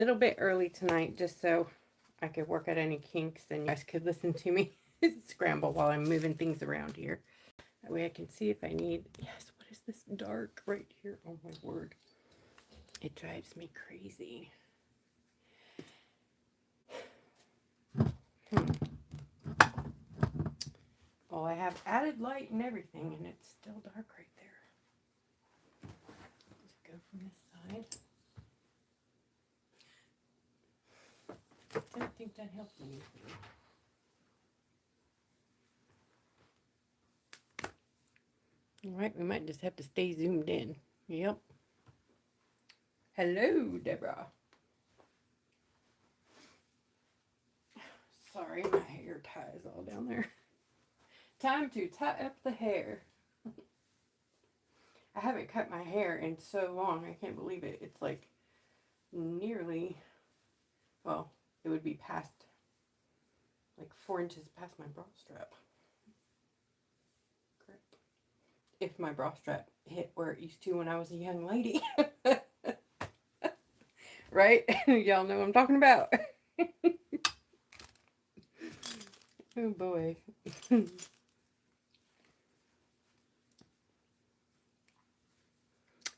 little bit early tonight just so I could work out any kinks and you guys could listen to me scramble while I'm moving things around here. That way I can see if I need... Yes, what is this dark right here? Oh my word. It drives me crazy. Well, I have added light and everything, and it's still dark right there. Let's go from this side. I don't think that helped anything. All right, we might just have to stay zoomed in. Yep. Hello, Deborah. Sorry, my hair tie is all down there. Time to tie up the hair. I haven't cut my hair in so long. I can't believe it. It's like nearly, well, it would be past, like 4 inches past my bra strap. Correct. If my bra strap hit where it used to when I was a young lady. Right? Y'all know what I'm talking about. Oh boy.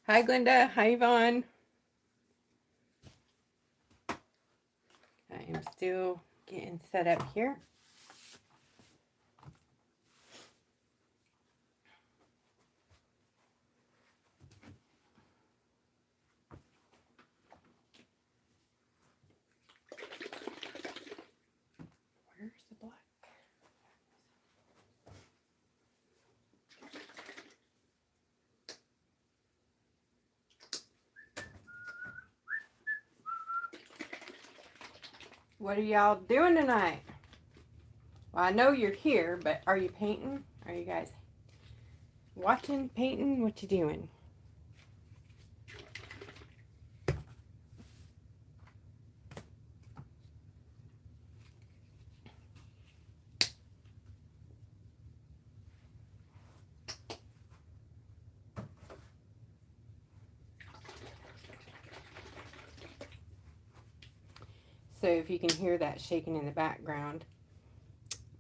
Hi Glenda. Hi Yvonne. I am still getting set up here. Where's the black? What are y'all doing tonight? Well, I know you're here, but are you painting? Are you guys watching, painting? What you doing? So if you can hear that shaking in the background,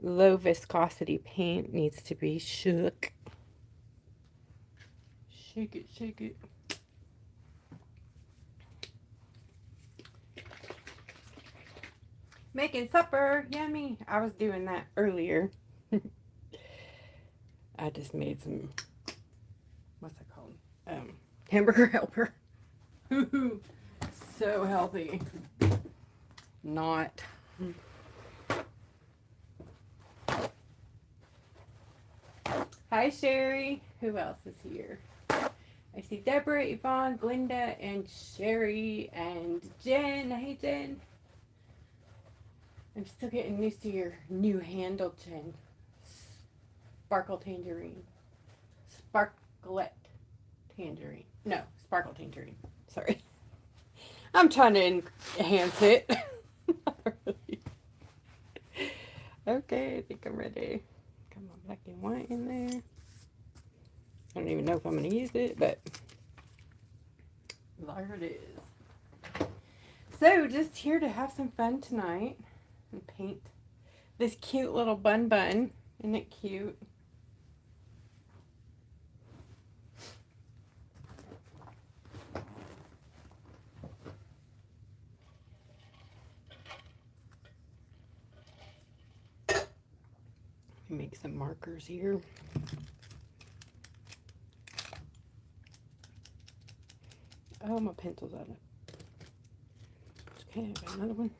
low viscosity paint needs to be shook. Shake it, shake it. Making supper, yummy. I was doing that earlier. I just made some, what's that called? Hamburger helper. So healthy. Not. Hi Sherry. Who else is here? I see Deborah, Yvonne, Glenda, and Sherry, and Jen. Hey Jen. I'm still getting used to your new handle, Jen. Sparkle Tangerine. Sparklet Tangerine. No, Sparkle Tangerine. Sorry. I'm trying to enhance it. Okay, I think I'm ready. Come on, black and white in there. I don't even know if I'm going to use it, but there it is. So, just here to have some fun tonight and paint this cute little bun. Isn't it cute? Make some markers here. Oh, my pencil's out of. Okay, I got another one.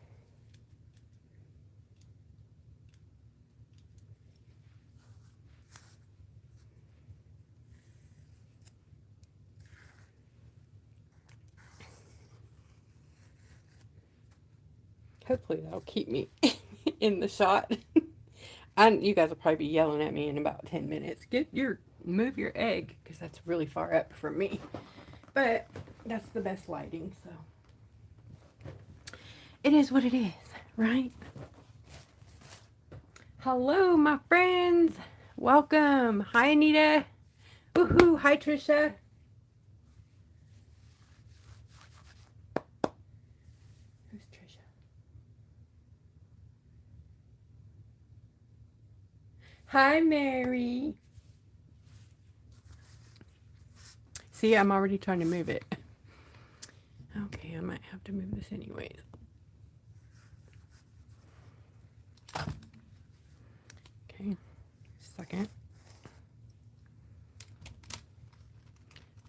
Hopefully that'll keep me in the shot. You guys will probably be yelling at me in about 10 minutes. Move your egg, because that's really far up from me. But that's the best lighting, so. It is what it is, right? Hello, my friends. Welcome. Hi, Anita. Woohoo. Hi, Trisha. Hi, Mary. See, I'm already trying to move it. Okay, I might have to move this anyways. Okay, second.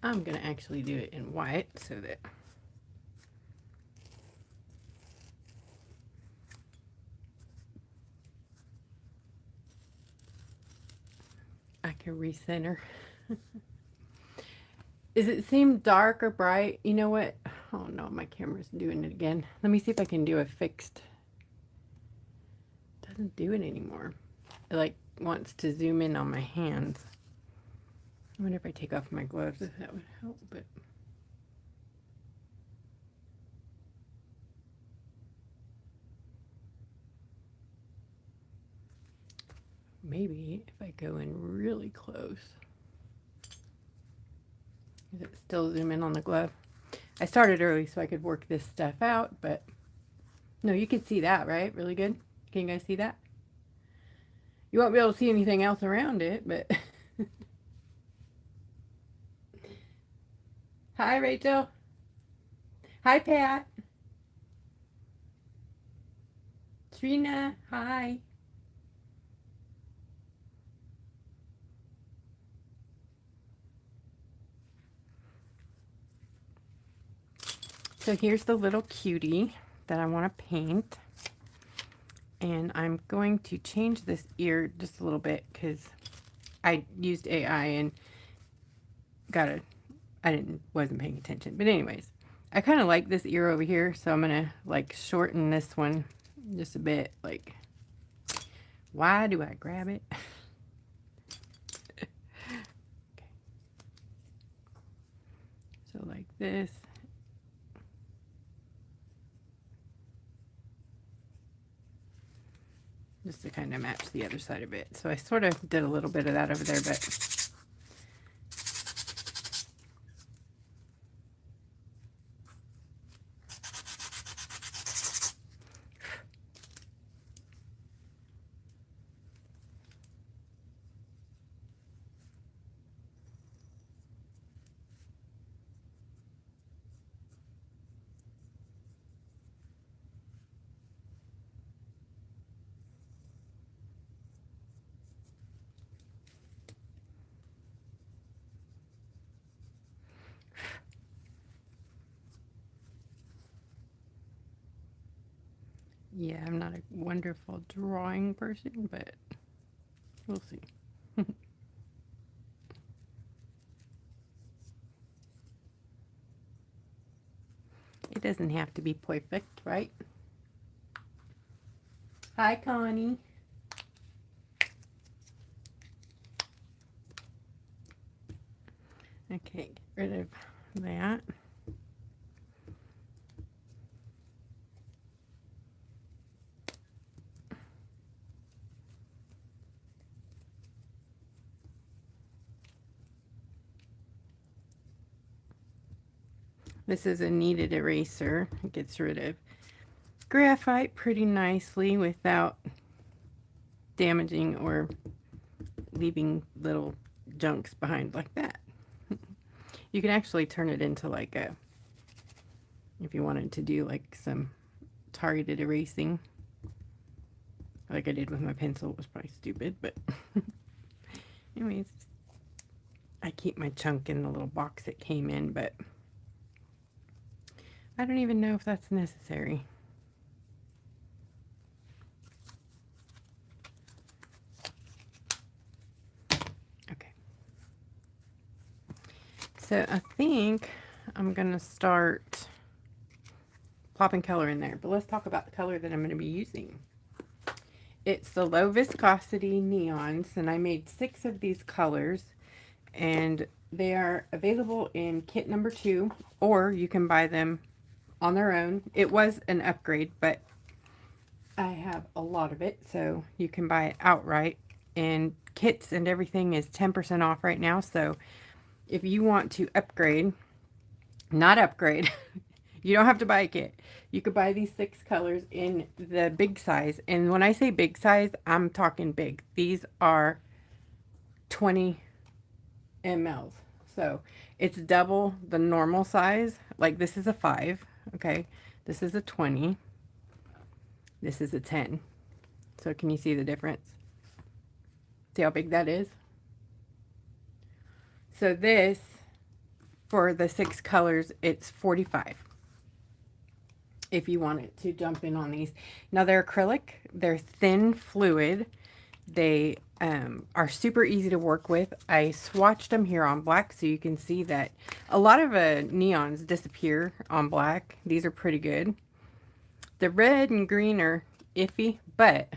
I'm going to actually do it in white so that I can recenter. Does it seem dark or bright? You know what? Oh no, my camera's doing it again. Let me see if I can do a fixed. It doesn't do it anymore. It like wants to zoom in on my hands. I wonder if I take off my gloves if that would help, but maybe if I go in really close. Is it still zoom in on the glove? I started early so I could work this stuff out, but no, you can see that, right? Really good. Can you guys see that? You won't be able to see anything else around it, but hi, Rachel. Hi, Pat. Trina, hi. So here's the little cutie that I want to paint. And I'm going to change this ear just a little bit because I used AI and wasn't paying attention. But anyways, I kind of like this ear over here, so I'm going to like shorten this one just a bit. Like, why do I grab it? Okay. So like this. Just to kind of match the other side of it. So I sort of did a little bit of that over there, but yeah, I'm not a wonderful drawing person, but we'll see. It doesn't have to be perfect, right? Hi, Connie. Okay, get rid of that. This is a kneaded eraser. It gets rid of graphite pretty nicely without damaging or leaving little junks behind like that. You can actually turn it into like a, if you wanted to do like some targeted erasing, like I did with my pencil. It was probably stupid, but anyways, I keep my chunk in the little box it came in, but I don't even know if that's necessary. Okay. So I think I'm going to start plopping color in there, but let's talk about the color that I'm going to be using. It's the low viscosity neons, and I made 6 of these colors, and they are available in kit number 2, or you can buy them on their own. It was an upgrade, but I have a lot of it, so you can buy it outright, and kits and everything is 10% off right now. So if you want to upgrade, not upgrade, You don't have to buy a kit. You could buy these 6 colors in the big size. And when I say big size, I'm talking big. These are 20 mLs. So it's double the normal size. Like this is a 5. Okay. This is a 20. This is a 10. So can you see the difference? See how big that is? So this, for the 6 colors, it's 45. If you wanted to jump in on these. Now they're acrylic. They're thin fluid. They are super easy to work with. I swatched them here on black so you can see that a lot of neons disappear on black. These are pretty good. The red and green are iffy, but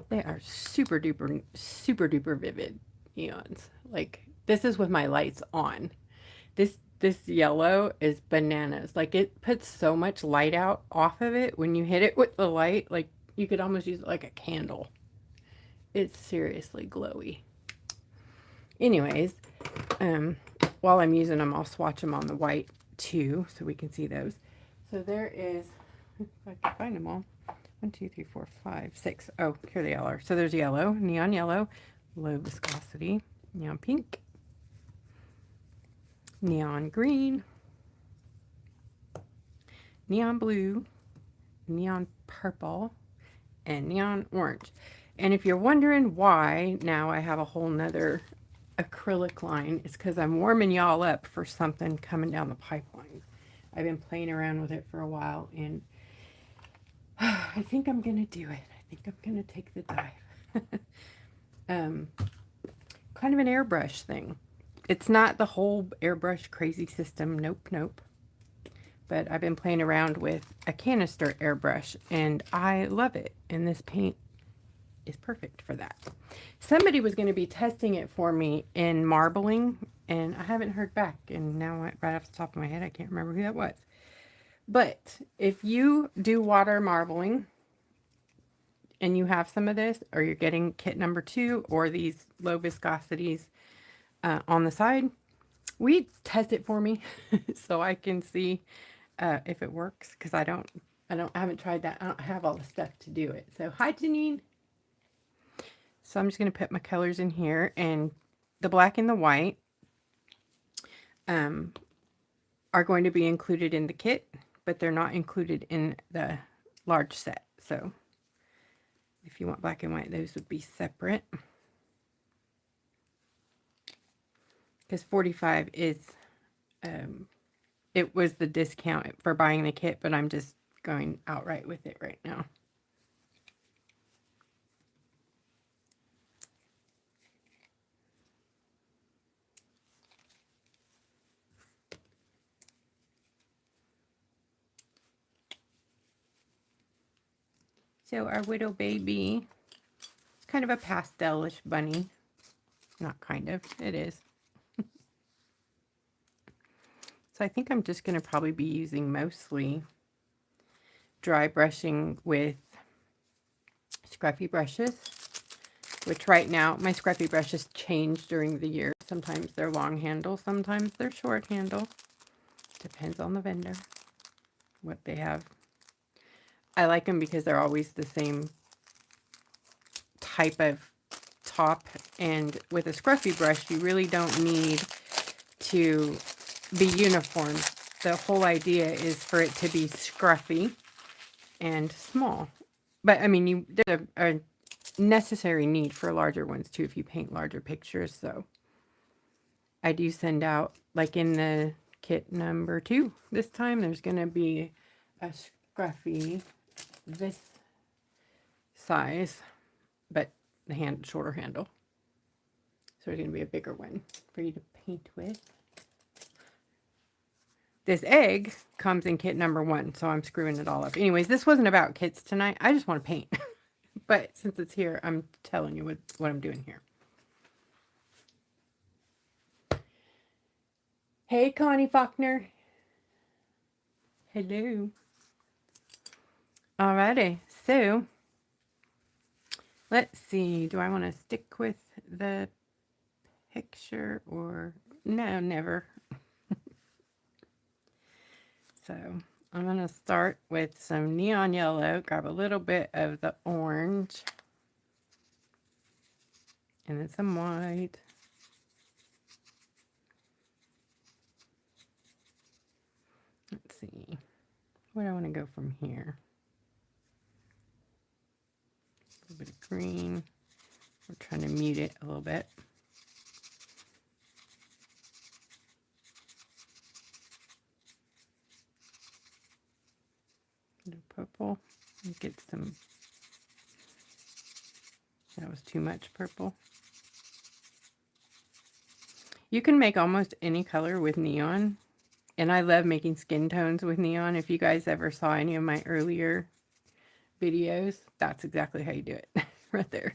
they are super duper vivid neons. Like this is with my lights on. This yellow is bananas. Like it puts so much light out off of it when you hit it with the light. Like you could almost use it like a candle. It's seriously glowy. Anyways, while I'm using them, I'll swatch them on the white too so we can see those. So there is, if I can find them all, 1, 2, 3, 4, 5, 6. Oh, here they all are. So there's yellow, neon yellow, low viscosity, neon pink, neon green, neon blue, neon purple, and neon orange. And if you're wondering why now I have a whole nother acrylic line, it's because I'm warming y'all up for something coming down the pipeline. I've been playing around with it for a while, and I think I'm going to do it. I think I'm going to take the dive. Kind of an airbrush thing. It's not the whole airbrush crazy system. Nope, nope. But I've been playing around with a canister airbrush, and I love it. And this paint is perfect for that. Somebody was going to be testing it for me in marbling, and I haven't heard back. And now, right off the top of my head, I can't remember who that was. But if you do water marbling and you have some of this, or you're getting kit number 2 or these low viscosities on the side, we test it for me so I can see if it works, because I haven't tried that. I don't have all the stuff to do it. So hi, Janine. So I'm just going to put my colors in here, and the black and the white are going to be included in the kit, but they're not included in the large set. So if you want black and white, those would be separate. Because 45 is, it was the discount for buying the kit, but I'm just going outright with it right now. So our widow baby, it's kind of a pastel-ish bunny. Not kind of, it is. So I think I'm just going to probably be using mostly dry brushing with scruffy brushes, which right now my scruffy brushes change during the year. Sometimes they're long handle, sometimes they're short handle. Depends on the vendor, what they have. I like them because they're always the same type of top, and with a scruffy brush you really don't need to be uniform. The whole idea is for it to be scruffy and small. But I mean, there's a necessary need for larger ones too if you paint larger pictures. So I do send out, like in the kit number 2 this time, there's going to be a scruffy this size, but the shorter handle. So it's going to be a bigger one for you to paint with. This egg comes in kit number 1, so I'm screwing it all up. Anyways, this wasn't about kits tonight. I just want to paint. But since it's here, I'm telling you what I'm doing here. Hey, Connie Faulkner. Hello. Alrighty, so let's see. Do I want to stick with the picture or no? Never. So I'm going to start with some neon yellow, grab a little bit of the orange, and then some white. Let's see, where do I want to go from here? A little bit of green. We're trying to mute it a little bit. A little purple. Get some, that was too much purple. You can make almost any color with neon. And I love making skin tones with neon. If you guys ever saw any of my earlier videos, that's exactly how you do it. Right there.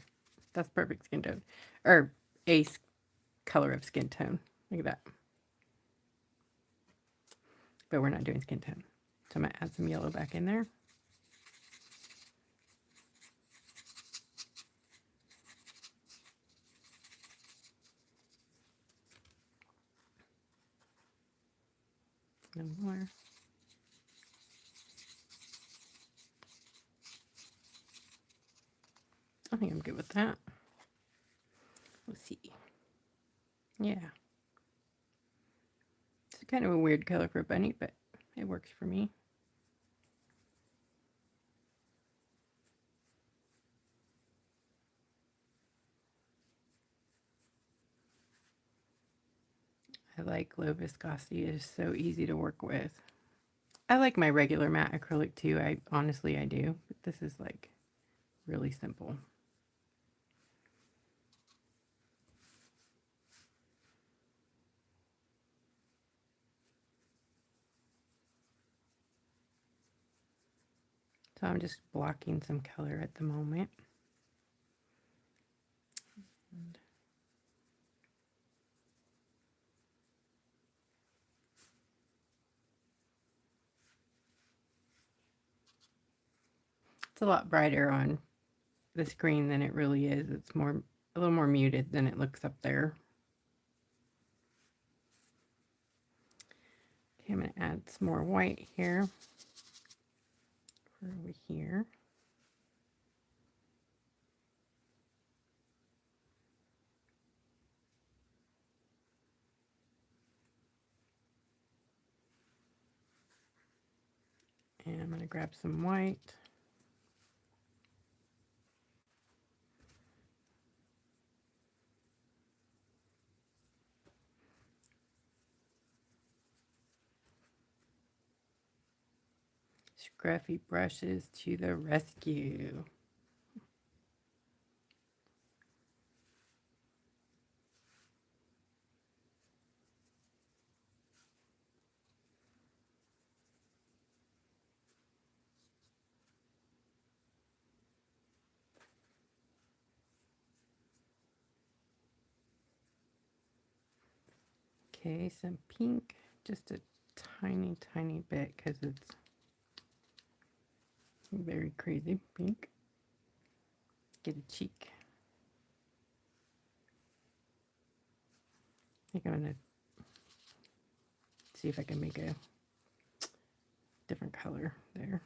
That's perfect skin tone. Or a color of skin tone. Look at that. But we're not doing skin tone. So I'm going to add some yellow back in there. No more. I think I'm good with that. Let's see. Yeah. It's kind of a weird color for a bunny, but it works for me. I like low viscosity. It is so easy to work with. I like my regular matte acrylic too. Honestly I do. But this is like really simple. So I'm just blocking some color at the moment. It's a lot brighter on the screen than it really is. It's a little more muted than it looks up there. Okay, I'm going to add some more white here for over here. And I'm going to grab some white. Scruffy brushes to the rescue. Okay, some pink, just a tiny, tiny bit because it's very crazy pink. Get a cheek. I think I'm going to see if I can make a different color there.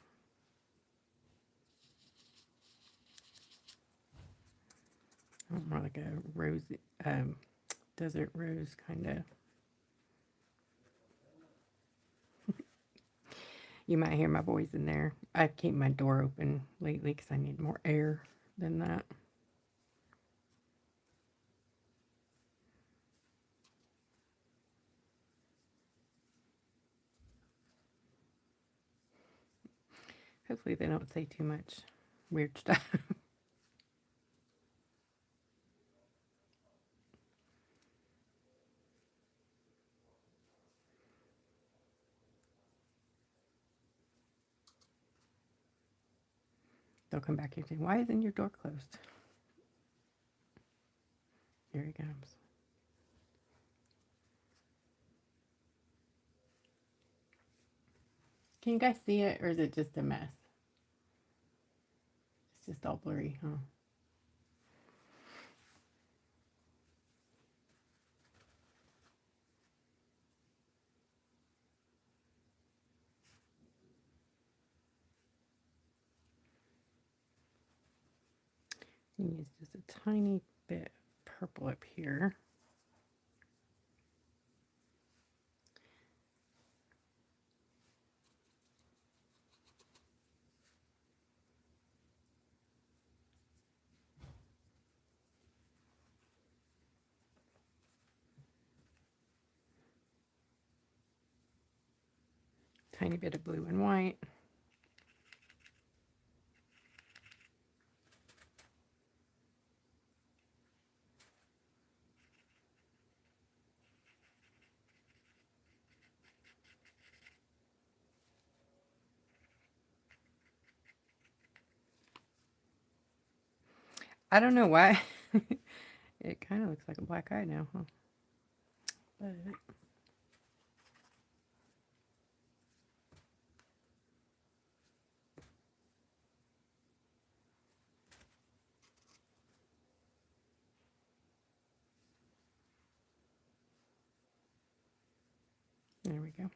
More like a rose, desert rose kind of. You might hear my voice in there. I keep my door open lately because I need more air than that. Hopefully they don't say too much weird stuff. They'll come back here and say, why isn't your door closed? Here he comes. Can you guys see it, or is it just a mess? It's just all blurry, huh? Use just a tiny bit of purple up here. Tiny bit of blue and white. I don't know why. It kind of looks like a black eye now, huh? But there we go.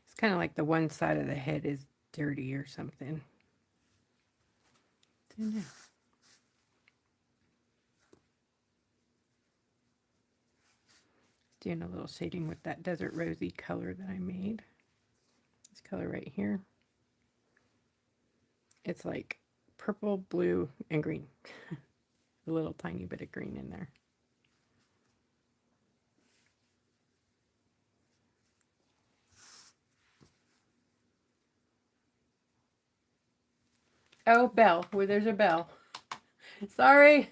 It's kind of like the one side of the head is dirty or something. Don't know. Doing a little shading with that desert rosy color that I made. This color right here. It's like purple, blue, and green. A little tiny bit of green in there. Oh, bell. Well, there's a bell. Sorry.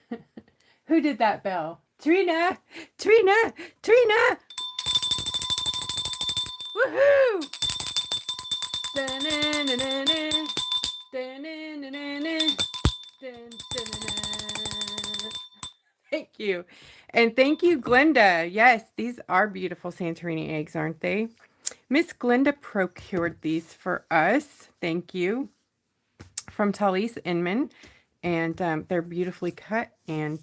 Who did that bell? Trina! Trina! Trina! Woohoo! Da-na-na-na-na. Da-na-na-na-na. Dun-dun-dun-dun. Thank you. And thank you, Glenda. Yes, these are beautiful Santorini eggs, aren't they? Miss Glenda procured these for us. Thank you. From Talise Inman. And they're beautifully cut and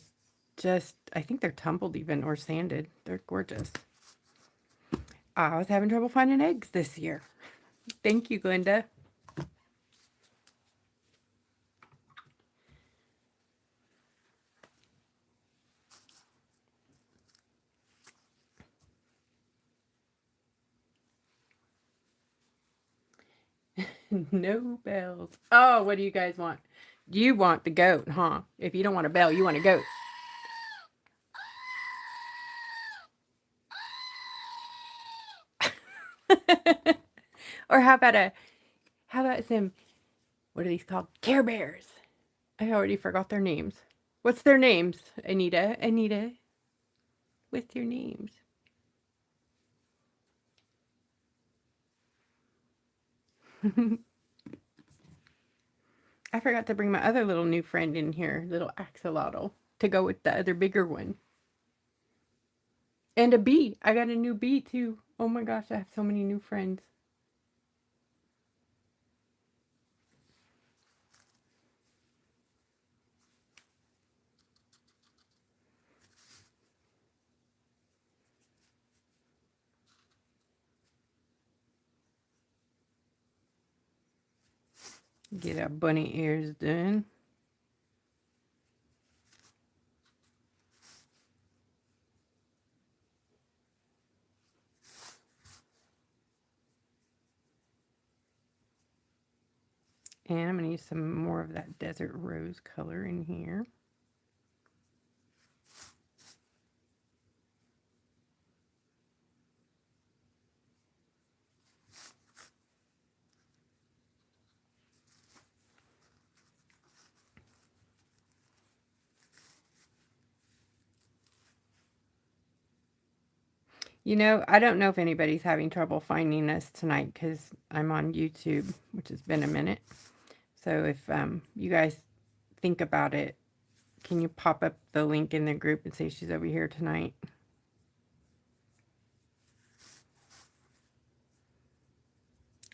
just, I think they're tumbled even or sanded. They're gorgeous. I was having trouble finding eggs this year. Thank you, Glenda. No bells. Oh, what do you guys want? You want the goat, huh? If you don't want a bell, you want a goat. Or how about some, what are these called? Care Bears. I already forgot their names. What's their names, Anita? Anita, what's your names? I forgot to bring my other little new friend in here, little axolotl, to go with the other bigger one. And a bee. I got a new bee too. Oh my gosh, I have so many new friends. Get our bunny ears done. And I'm going to use some more of that desert rose color in here. You know, I don't know if anybody's having trouble finding us tonight because I'm on YouTube, which has been a minute. So if you guys think about it, can you pop up the link in the group and say she's over here tonight?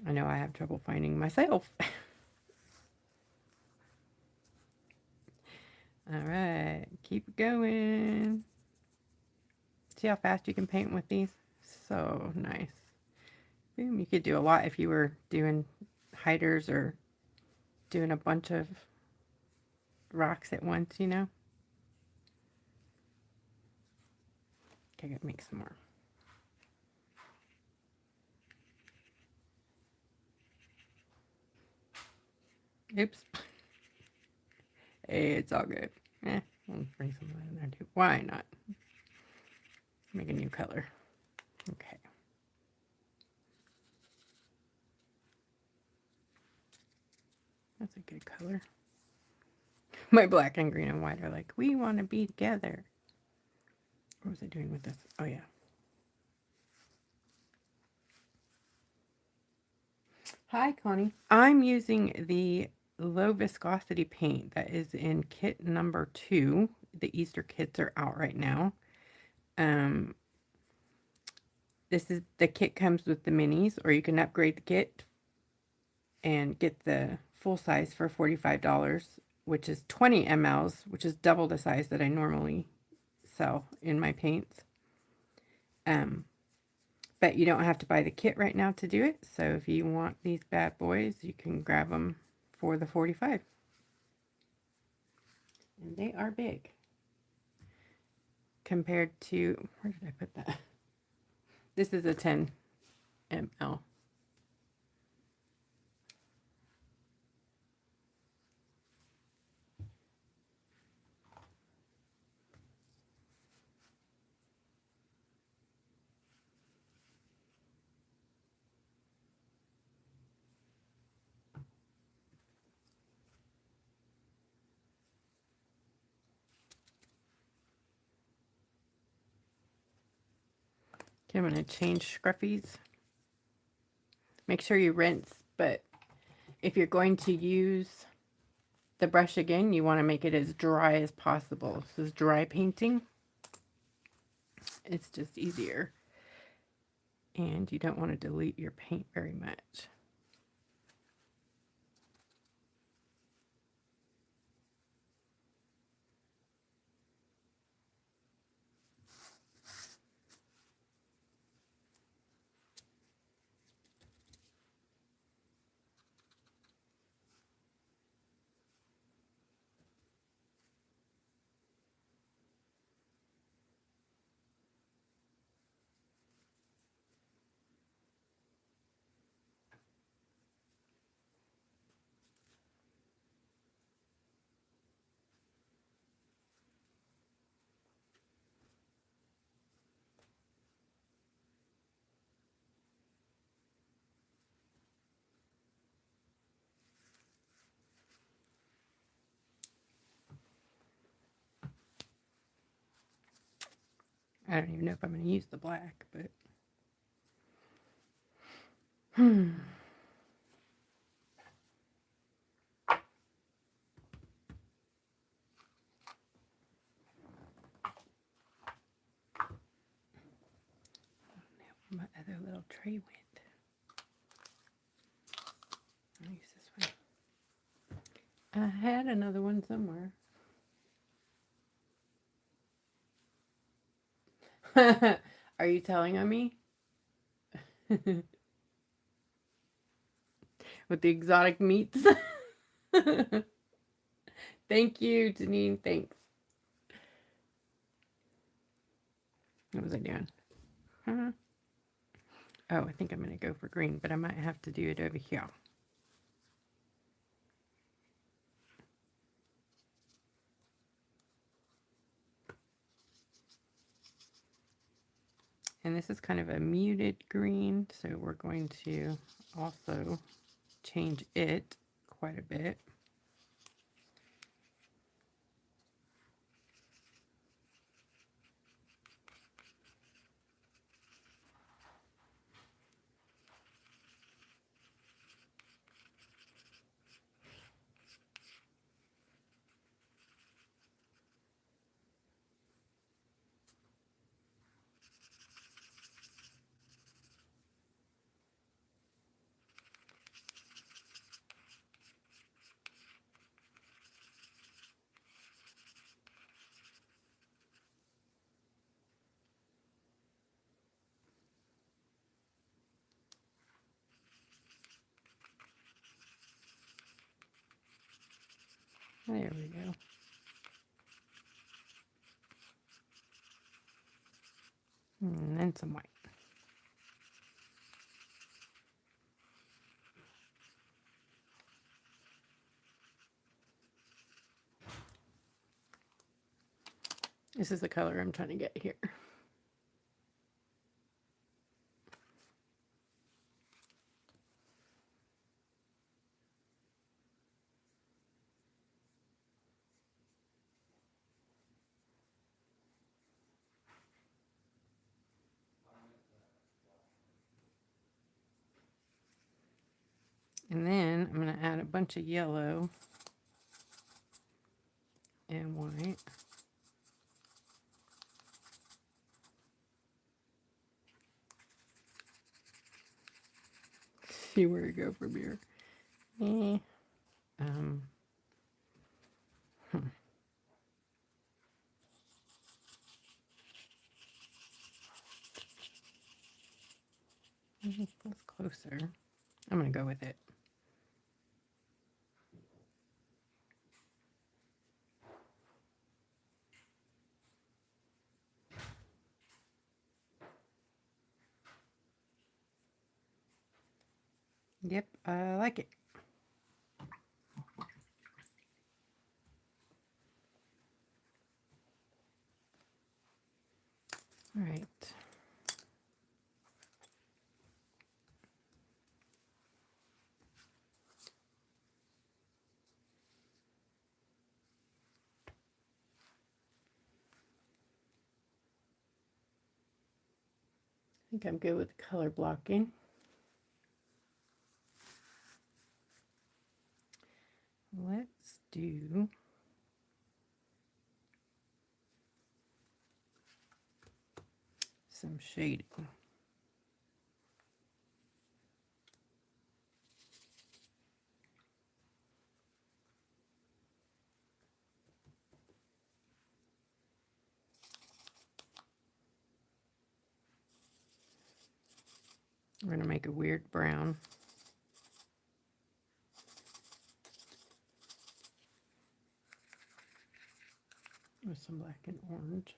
I know I have trouble finding myself. All right, keep going. See how fast you can paint with these? So nice. Boom, you could do a lot if you were doing hiders or doing a bunch of rocks at once, you know? Okay, I gotta make some more. Oops. Hey, it's all good. I'll bring some of that in there too. Why not? Make a new color. Okay. That's a good color. My black and green and white are like, we want to be together. What was I doing with this? Oh, yeah. Hi, Connie. I'm using the low viscosity paint that is in kit number 2. The Easter kits are out right now. This is the kit comes with the minis, or you can upgrade the kit and get the full size for $45, which is 20 mLs, which is double the size that I normally sell in my paints. But you don't have to buy the kit right now to do it. So if you want these bad boys, you can grab them for the 45. And they are big compared to, where did I put that? This is a 10 ml. Okay, I'm going to change scruffies. Make sure you rinse, but if you're going to use the brush again, you want to make it as dry as possible. This is dry painting. It's just easier. And you don't want to dilute your paint very much. I don't even know if I'm going to use the black, but now my other little tray went. I'll use this one. I had another one somewhere. Are you telling on me? With the exotic meats? Thank you, Janine. Thanks. What was I doing? Huh? Oh, I think I'm going to go for green, but I might have to do it over here. And this is kind of a muted green, so we're going to also change it quite a bit. There we go. And then some white. This is the color I'm trying to get here. And then I'm going to add a bunch of yellow and white. See where to go from here. Hmm. That's closer. I'm going to go with it. Yep, I like it. All right. I think I'm good with color blocking. Let's do some shading. We're going to make a weird brown. With some black and orange.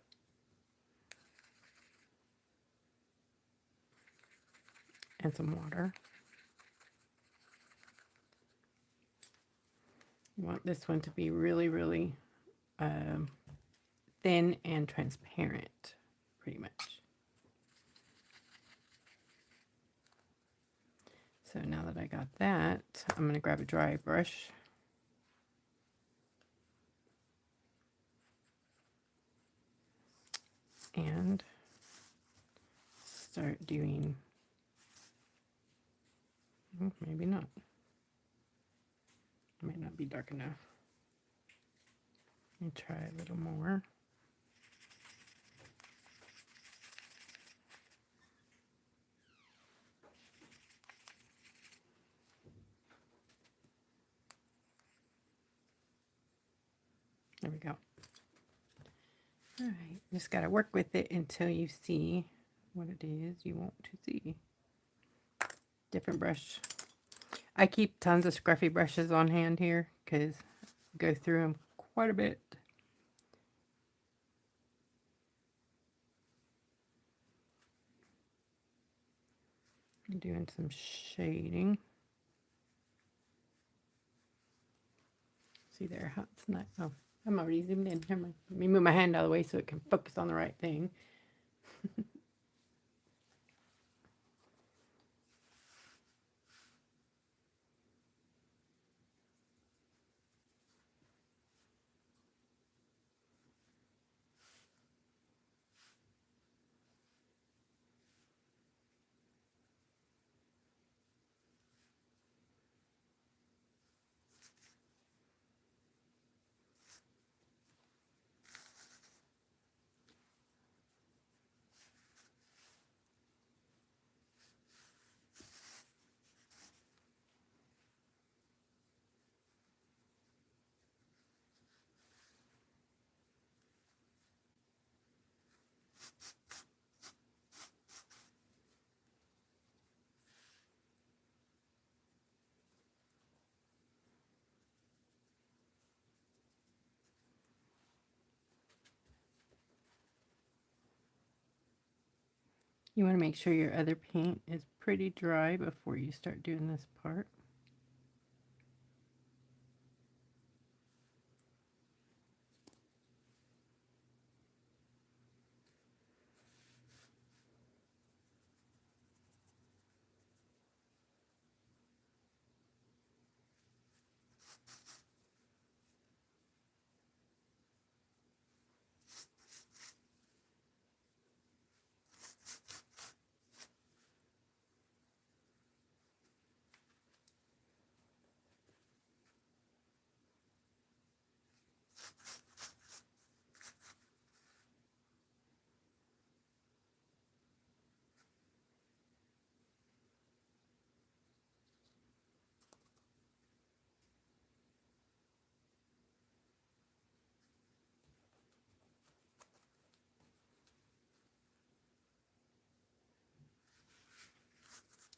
And some water. You want this one to be really, really thin and transparent, pretty much. So now that I got that, I'm going to grab a dry brush. And start doing, maybe not. It might not be dark enough. Let me try a little more. There we go. All right, just got to work with it until you see what it is you want to see. Different brush. I keep tons of scruffy brushes on hand here because I go through them quite a bit. I'm doing some shading. See there how it's not. Oh, I'm already zoomed in. Never mind. Let me move my hand out of the way so it can focus on the right thing. You want to make sure your other paint is pretty dry before you start doing this part.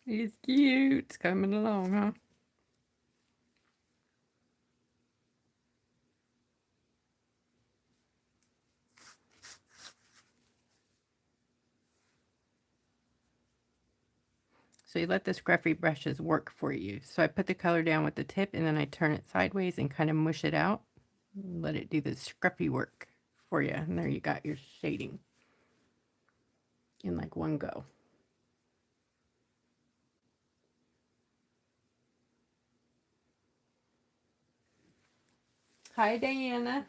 It's cute. It's coming along, huh? So you let the scruffy brushes work for you. So I put the color down with the tip and then I turn it sideways and kind of mush it out. Let it do the scruffy work for you. And there you got your shading in like one go. Hi, Diana.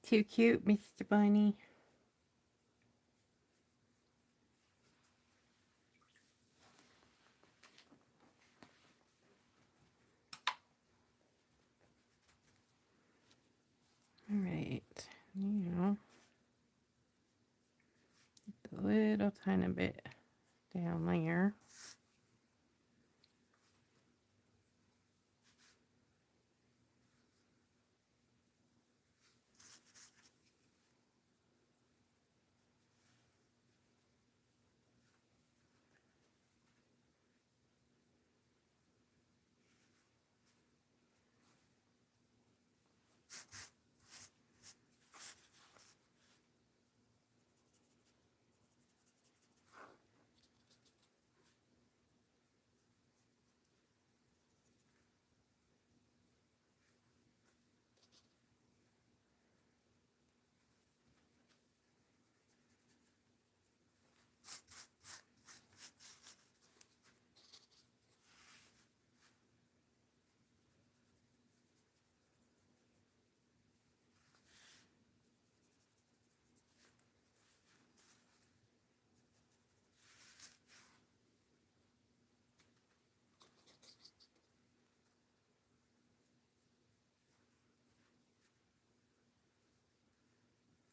Too cute, Mr. Bunny. All right. Now, a little tiny bit down there.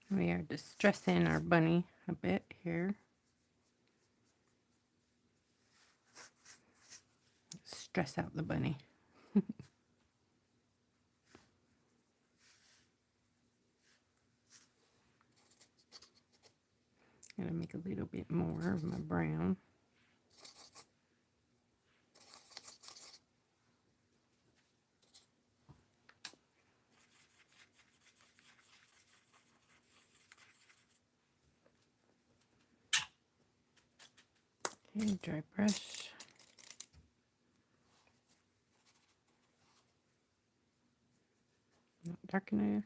We are distressing our bunny a bit here. Stress out the bunny. Gonna make a little bit more of my brown. Okay, dry brush. Not dark enough.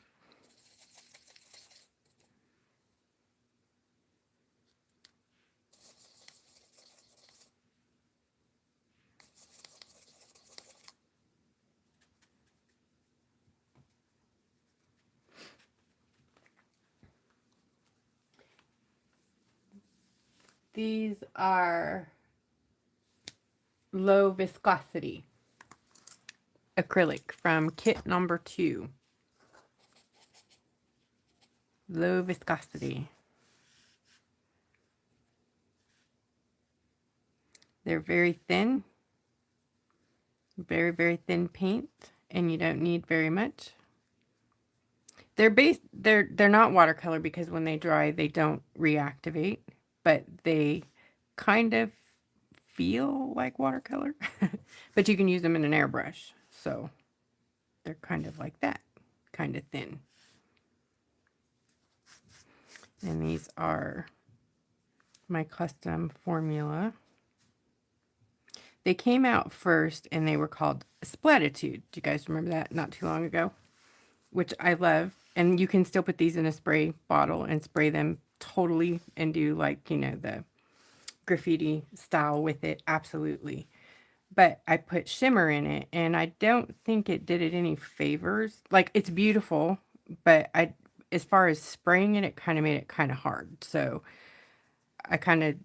These are low viscosity acrylic from kit number 2. Low viscosity. They're very thin. Very, very thin paint, and you don't need very much. They're not watercolor because when they dry they don't reactivate, but they kind of feel like watercolor. But you can use them in an airbrush, so they're kind of like that, kind of thin. And these are my custom formula. They came out first and they were called Splatitude. Do you guys remember that? Not too long ago, which I love. And you can still put these in a spray bottle and spray them totally and do, like, you know, the graffiti style with it. Absolutely. But I put shimmer in it and I don't think it did it any favors. Like, it's beautiful, but as far as spraying it, it kind of made it kind of hard. So I kind of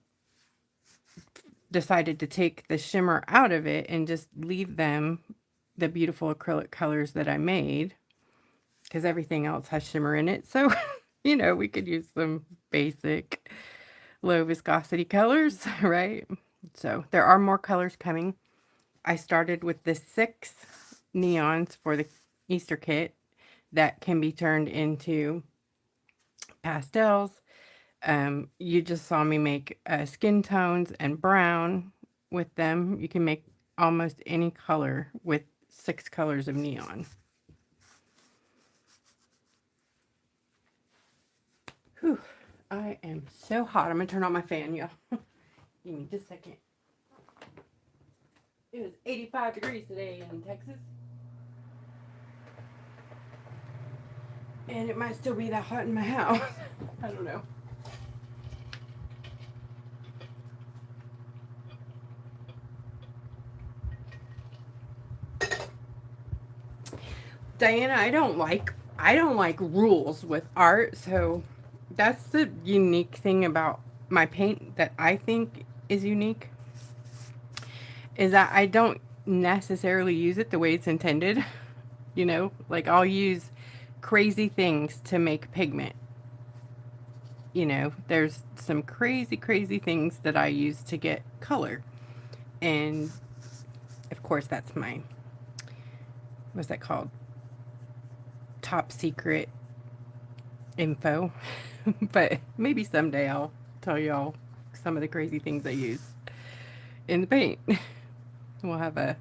decided to take the shimmer out of it and just leave them the beautiful acrylic colors that I made, because everything else has shimmer in it. So, you know, we could use some basic low viscosity colors, right? So there are more colors coming. I started with the 6 neons for the Easter kit that can be turned into pastels. You just saw me make skin tones and brown with them. You can make almost any color with 6 colors of neon. Whew, I am so hot. I'm gonna turn on my fan, y'all. Give me just a second. It was 85 degrees today in Texas. And it might still be that hot in my house. I don't know. Diana, I don't like rules with art, so that's the unique thing about my paint that I think is unique, is that I don't necessarily use it the way it's intended. You know, like, I'll use crazy things to make pigment. You know, there's some crazy things that I use to get color. And of course that's my, what's that called? Top secret info. But maybe someday I'll tell y'all some of the crazy things I use in the paint. We'll have a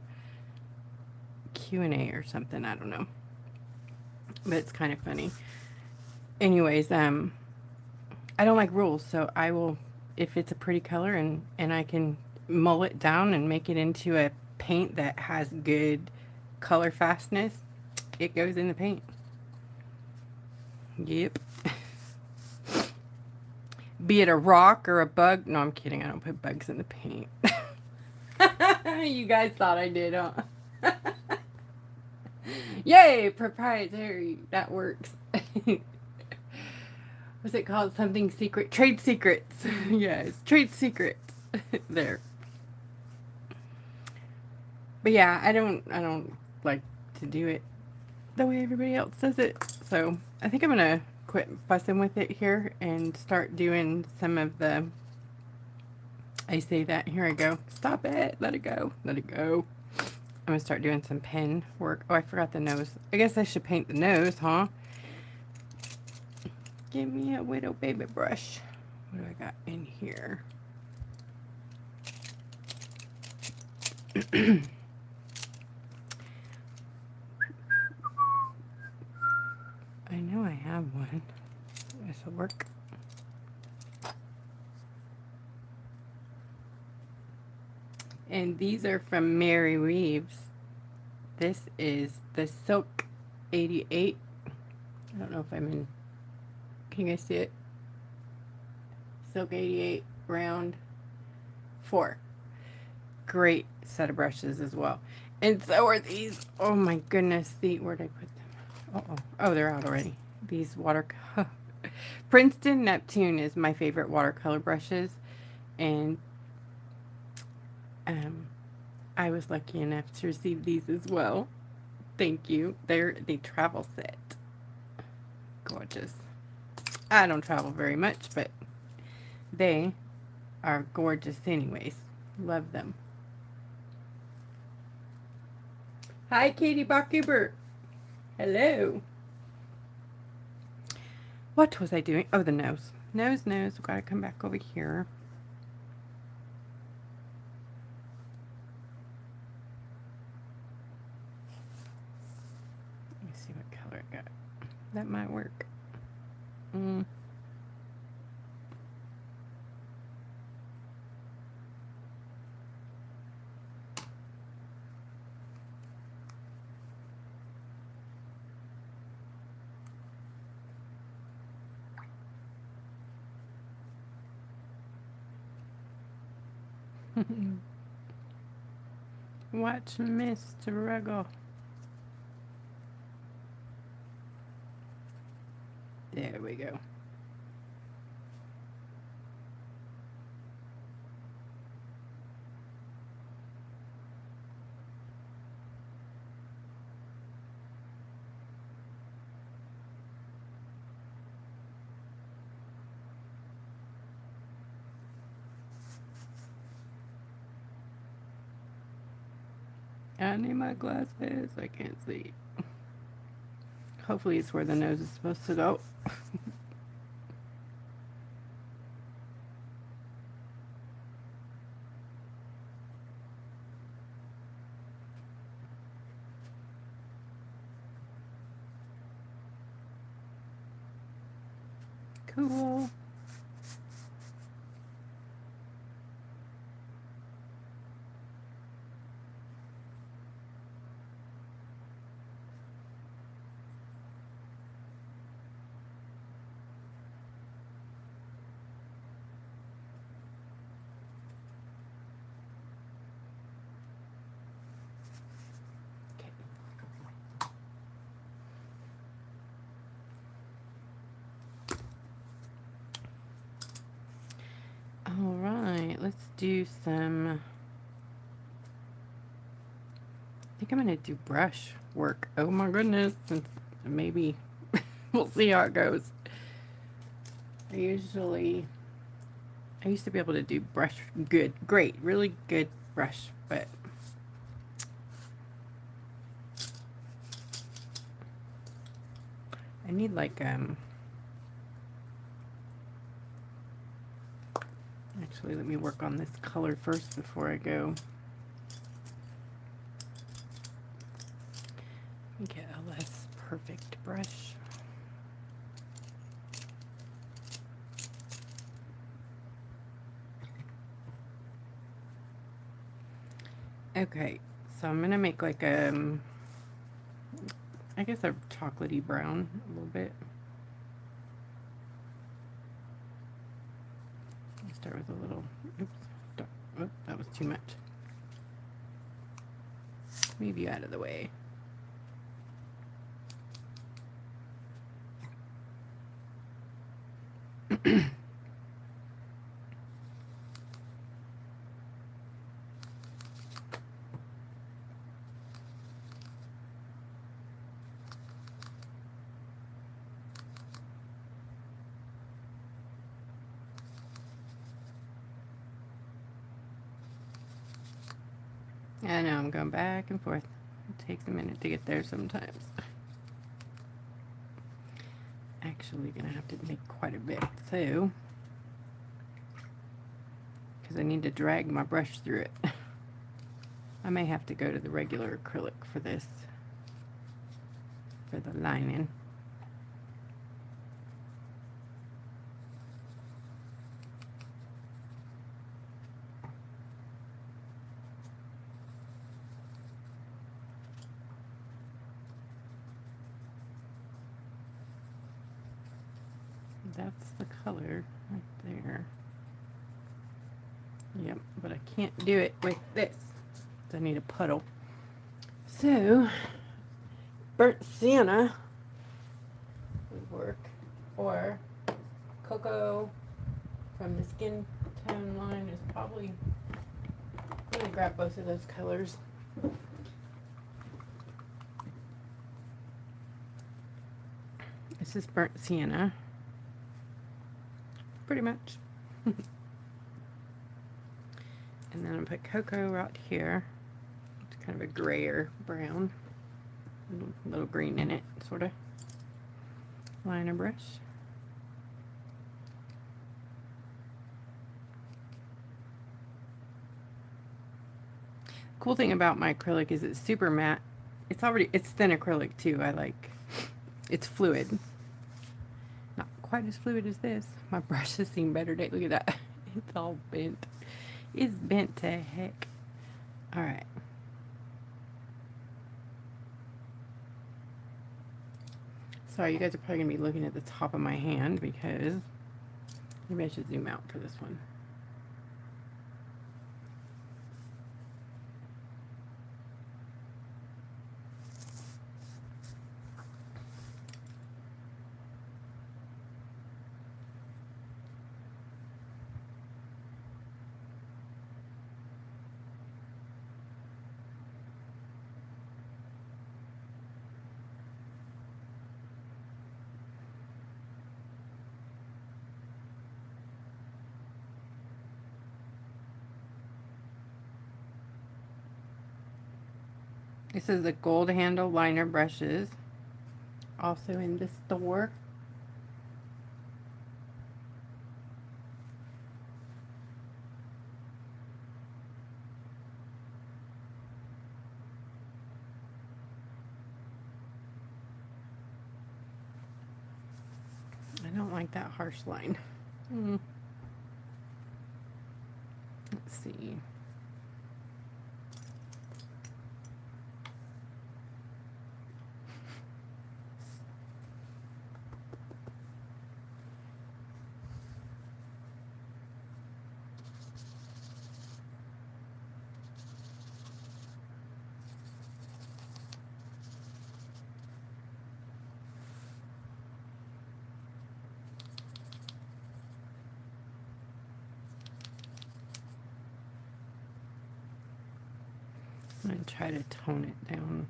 Q&A or something, I don't know. But it's kind of funny. Anyways, I don't like rules, so I will, if it's a pretty color and I can mull it down and make it into a paint that has good color fastness, it goes in the paint. Yep. Be it a rock or a bug. No, I'm kidding. I don't put bugs in the paint. You guys thought I did, huh? Yay, proprietary. That works. What's it called? Something secret. Trade secrets. Yes, trade secrets. There. But yeah, I don't like to do it the way everybody else does it. So I think I'm gonna quit quit fussing with it here and start doing some of the, I say that, here I go. Stop it. Let it go. Let it go. I'm going to start doing some pen work. Oh, I forgot the nose. I guess I should paint the nose, huh? Give me a Widow Baby brush. What do I got in here? I know I have one. This will work. And these are from Mary Reeves. This is the Silk 88. I don't know if I'm in. Can you guys see it? Silk 88 round 4. Great set of brushes as well. And so are these. Oh my goodness. Where'd I put them? Uh-oh. Oh, they're out already. These Princeton Neptune is my favorite watercolor brushes. And I was lucky enough to receive these as well. Thank you. They're the travel set. Gorgeous. I don't travel very much, but they are gorgeous anyways. Love them. Hi, Katie Bachhuber. Hello. What was I doing? Oh, the nose. Nose. We've got to come back over here. Let me see what color I got. That might work. Watch Mr. Ruggle. There we go. I need my glasses. I can't see. Hopefully it's where the nose is supposed to go. Cool. All right, let's do some. I think I'm gonna do brush work. Oh my goodness, since maybe we'll see how it goes. I used to be able to do brush great, really good brush, but I need like actually let me work on this color first before I go. Let me get a less perfect brush. Okay, so I'm gonna make like I guess a chocolatey brown a little bit. I'll start with a little, oops, oh, that was too much. Move you out of the way. I know I'm going back and forth. It takes a minute to get there sometimes. Actually gonna have to make quite a bit, so because I need to drag my brush through it. I may have to go to the regular acrylic for this, for the lining. That's the color right there. Yep, but I can't do it with this. I need a puddle. So, burnt sienna would work, or cocoa from the skin tone line is probably. I'm gonna grab both of those colors. This is burnt sienna, pretty much. And then I'll put cocoa right here. It's kind of a grayer brown. A little green in it, sort of. Liner brush. Cool thing about my acrylic is it's super matte. It's thin acrylic too. It's fluid. Not quite as fluid as this. My brush has seen better days. Look at that. It's all bent. It's bent to heck. Alright. Sorry, you guys are probably going to be looking at the top of my hand because maybe I should zoom out for this one. This is the gold handle liner brushes, also in the store. I don't like that harsh line. Let's see. I'm going to try to tone it down.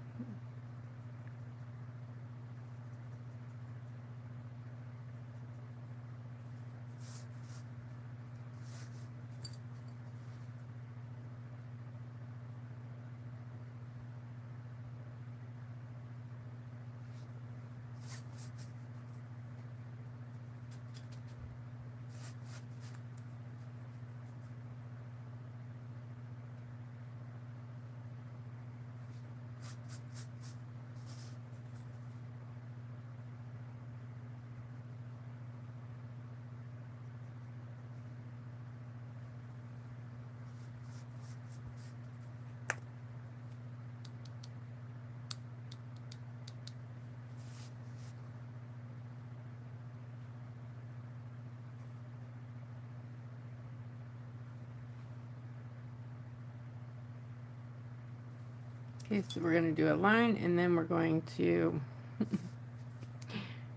Okay, so we're going to do a line and then we're going to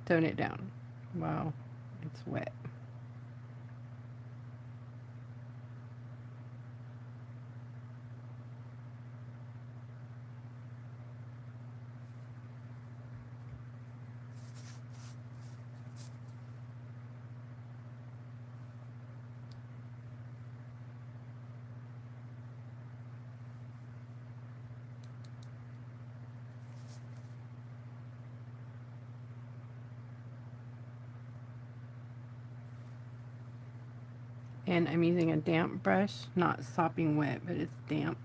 tone it down while it's wet. And I'm using a damp brush, not sopping wet, but it's damp,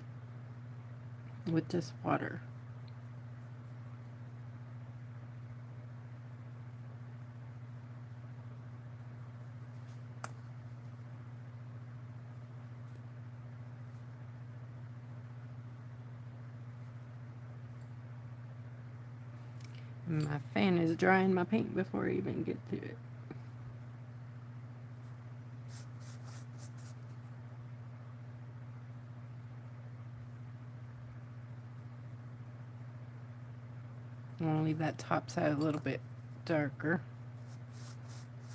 with just water. And my fan is drying my paint before I even get to it. I want to leave that top side a little bit darker.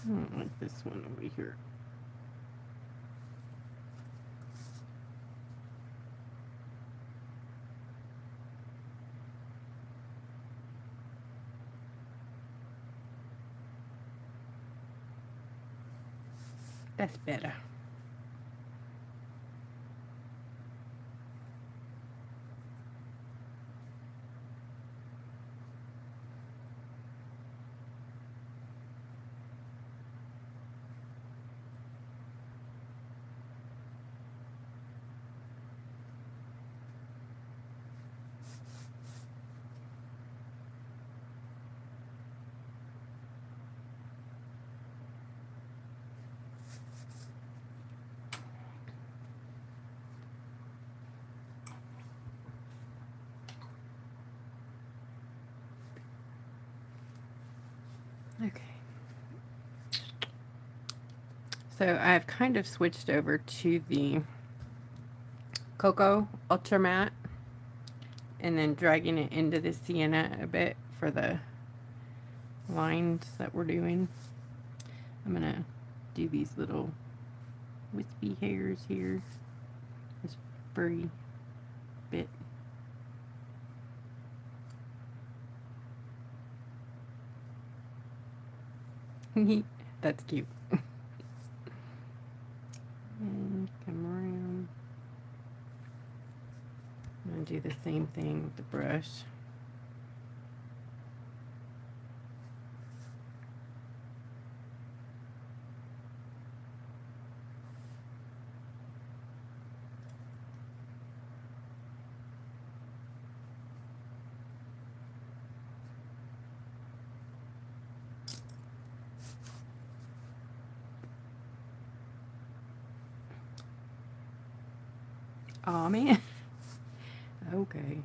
I don't like this one over here. That's better. Okay. So I've kind of switched over to the Cocoa Ultra Matte and then dragging it into the sienna a bit for the lines that we're doing. I'm gonna do these little wispy hairs here, this furry bit. That's cute. And come around. I'm going to do the same thing with the brush. Aw, man. Okay.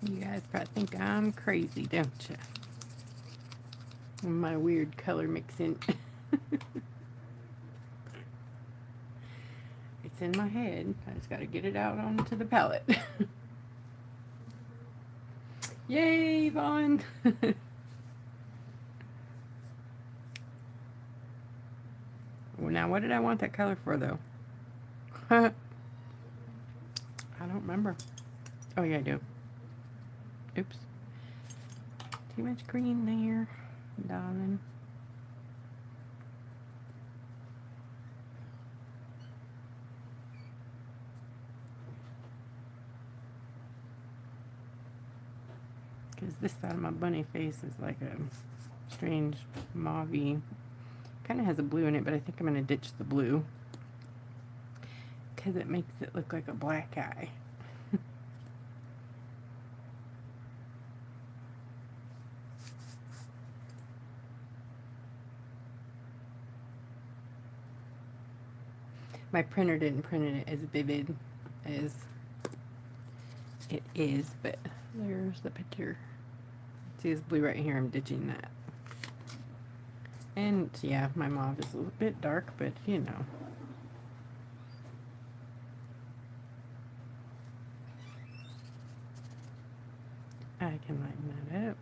You guys probably think I'm crazy, don't you? My weird color mixing. It's in my head. I just got to get it out onto the palette. Yay, Vaughn! Well, now, what did I want that color for, though? I don't remember. Oh, yeah, I do. Oops. Too much green there, darling. Because this side of my bunny face is like a strange mauve-y. Kind of has a blue in it, but I think I'm going to ditch the blue. Because it makes it look like a black eye. My printer didn't print it as vivid as it is, but there's the picture. See this blue right here, I'm ditching that. And yeah, my mauve is a little bit dark, but you know. I can lighten that up.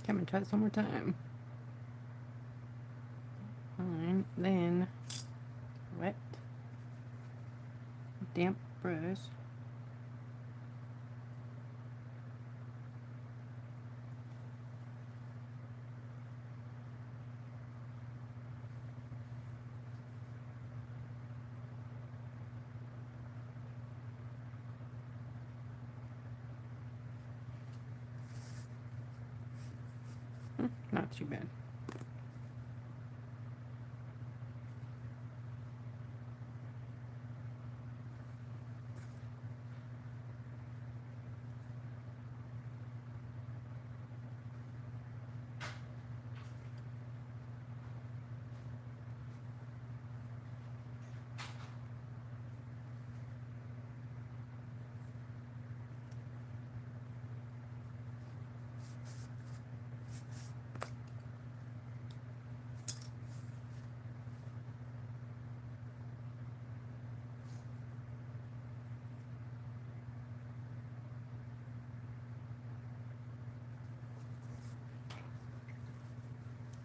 Come and try this one more time. Fine. Then wet, damp brush. Not too bad.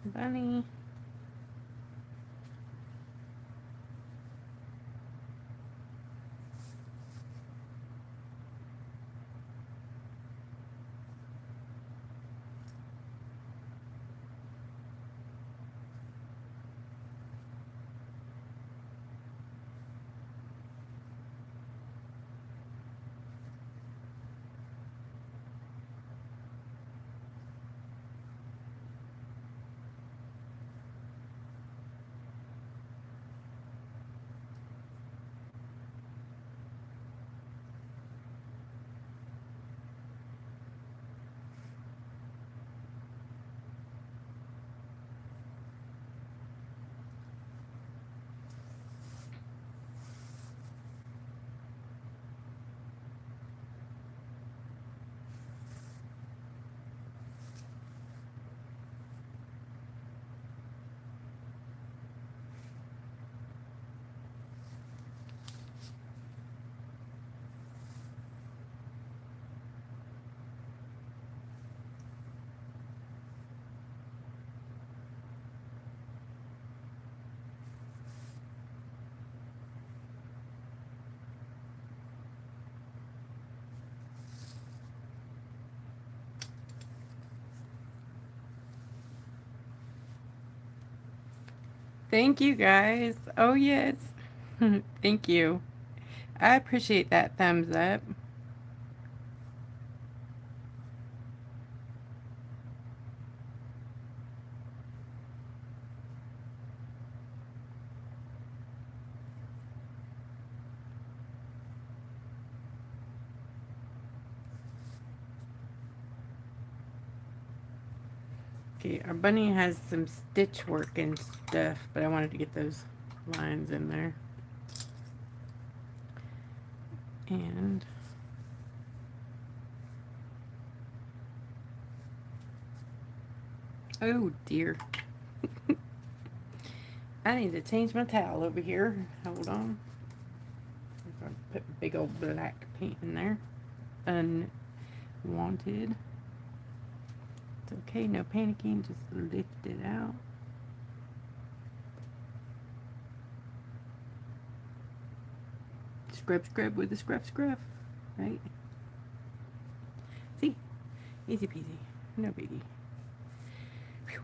Bunny. Thank you guys. Oh, yes. Thank you. I appreciate that thumbs up. Okay, our bunny has some stitch work and stuff, but I wanted to get those lines in there. And oh dear. I need to change my towel over here. Hold on. I'm going to put big old black paint in there. Unwanted. It's okay, no panicking, just lift it out. Scrub, scrub with the scrub, scrub. Right? See? Easy peasy. No biggie. Whew.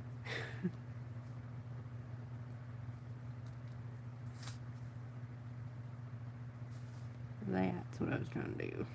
That's what I was trying to do.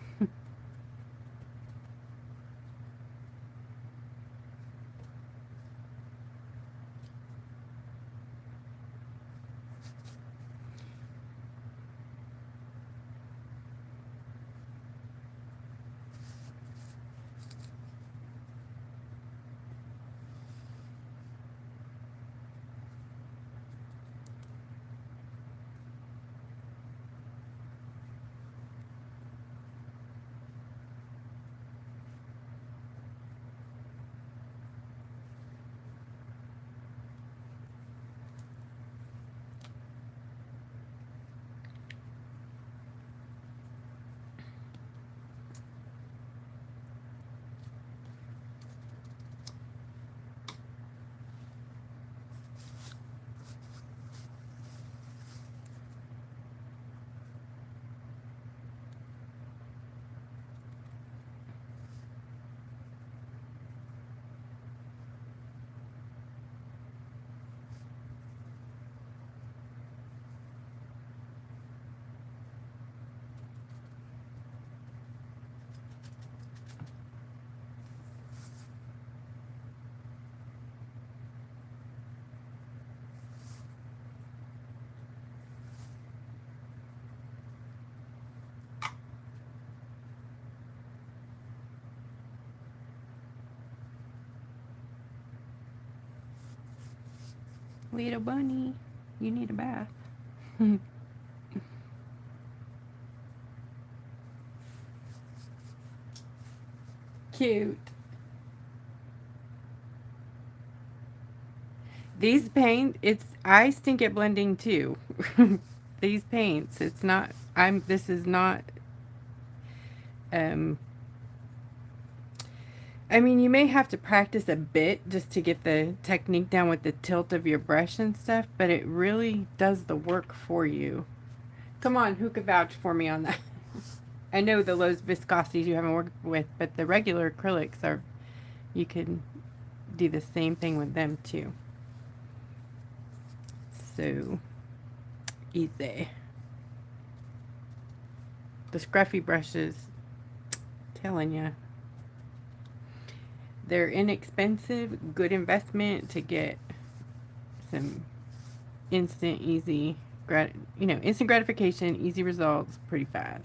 Little bunny, you need a bath. Cute. These paint, I stink at blending too. These paints, this is not, um, I mean, you may have to practice a bit just to get the technique down with the tilt of your brush and stuff, but it really does the work for you. Come on, who could vouch for me on that? I know the Lowe's viscosities you haven't worked with, but the regular acrylics you can do the same thing with them too. So easy. The scruffy brushes, telling you, they're inexpensive, good investment to get some instant, easy, instant gratification, easy results pretty fast.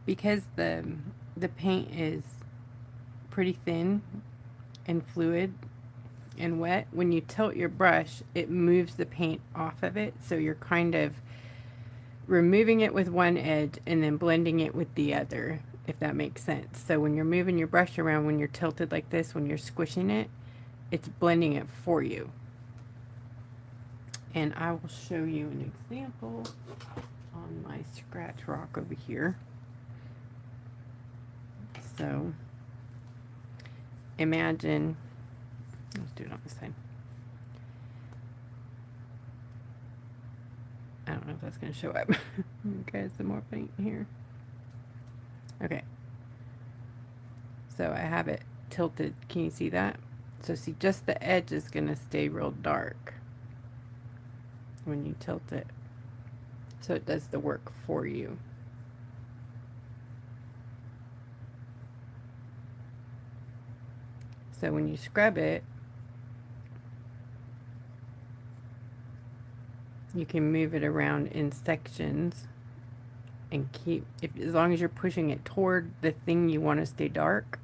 Because the paint is pretty thin and fluid and wet, when you tilt your brush, it moves the paint off of it, so you're kind of removing it with one edge and then blending it with the other, if that makes sense. So when you're moving your brush around, when you're tilted like this, when you're squishing it, it's blending it for you. And I will show you an example on my scratch rock over here. So imagine, let's do it on this side. I don't know if that's going to show up. Okay, some more paint here. Okay. So I have it tilted. Can you see that? So see, just the edge is going to stay real dark when you tilt it. So it does the work for you. So when you scrub it, you can move it around in sections and keep, as long as you're pushing it toward the thing you want to stay dark.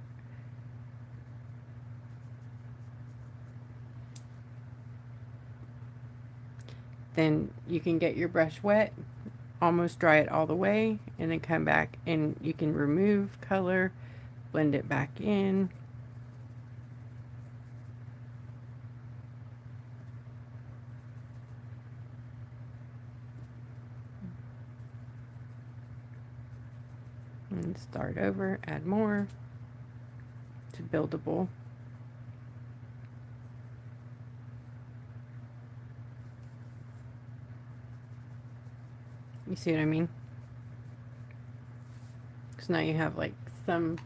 Then you can get your brush wet, almost dry it all the way, and then come back and you can remove color, blend it back in. And start over, add more to buildable. You see what I mean? Because now you have like some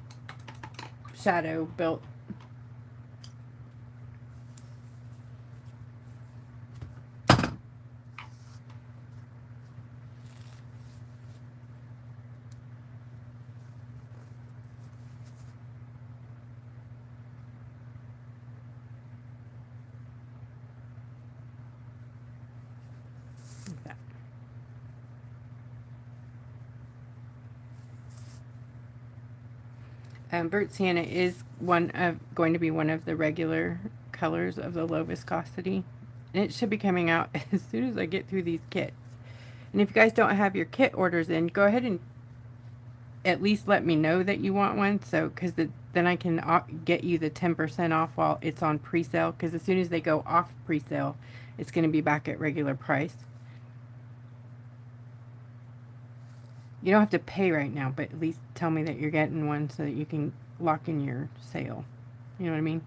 shadow built. Like that. Burnt sienna is going to be one of the regular colors of the low viscosity, and it should be coming out as soon as I get through these kits. And if you guys don't have your kit orders in, go ahead and at least let me know that you want one, so because then I can get you the 10% off while it's on pre-sale, because as soon as they go off pre-sale, it's going to be back at regular price. You don't have to pay right now, but at least tell me that you're getting one so that you can lock in your sale. You know what I mean?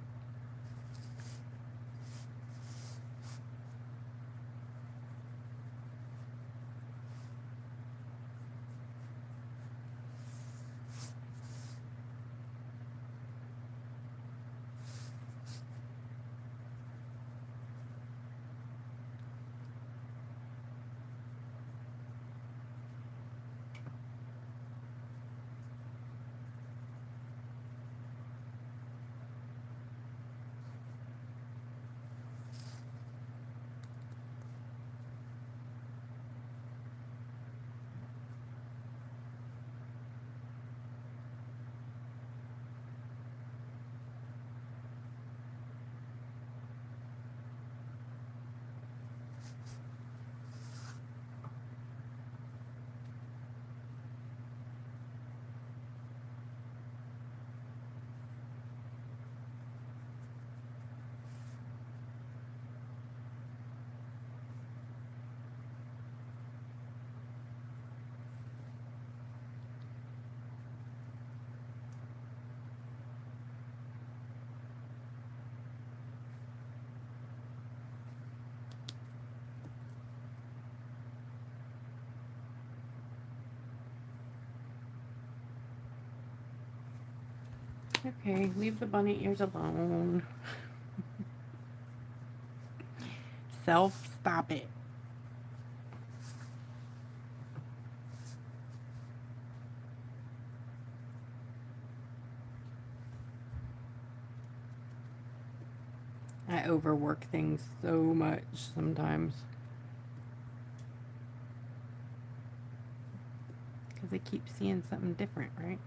Okay, leave the bunny ears alone. Stop it. I overwork things so much sometimes. Because I keep seeing something different, right?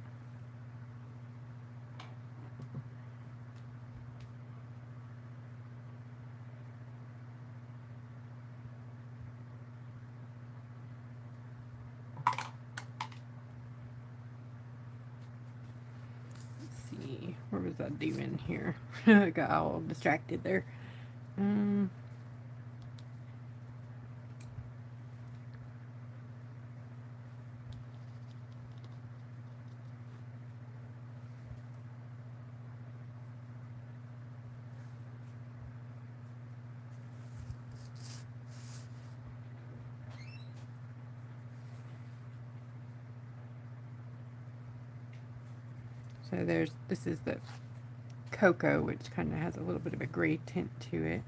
What was I doing here? I got all distracted there. So this is the cocoa, which kind of has a little bit of a gray tint to it.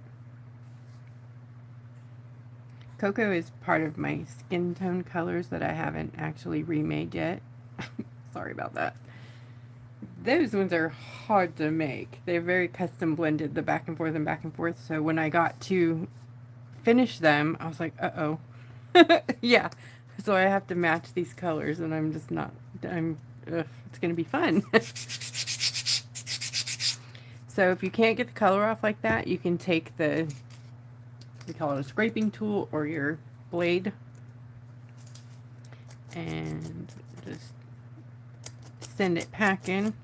Cocoa is part of my skin tone colors that I haven't actually remade yet. Sorry about that. Those ones are hard to make. They're very custom blended, the back and forth and back and forth. So when I got to finish them, I was like, uh-oh. Yeah. So I have to match these colors, and I'm just not, it's going to be fun. So if you can't get the color off like that, you can take we call it a scraping tool, or your blade, and just send it packing.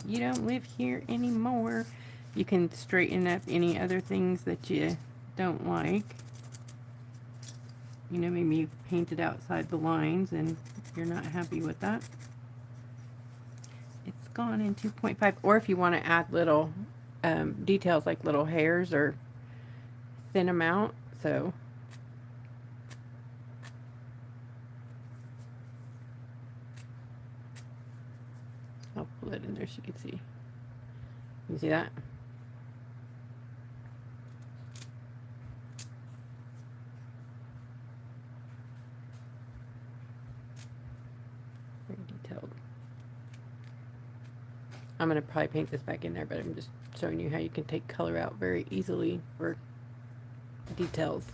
You don't live here anymore. You can straighten up any other things that you don't like. You know, maybe you've painted outside the lines and you're not happy with that. It's gone in 2.5. Or if you want to add little details like little hairs, or thin them out. So I'll pull it in there so you can see. You see that? Very detailed. I'm going to probably paint this back in there, but I'm just showing you how you can take color out very easily for details.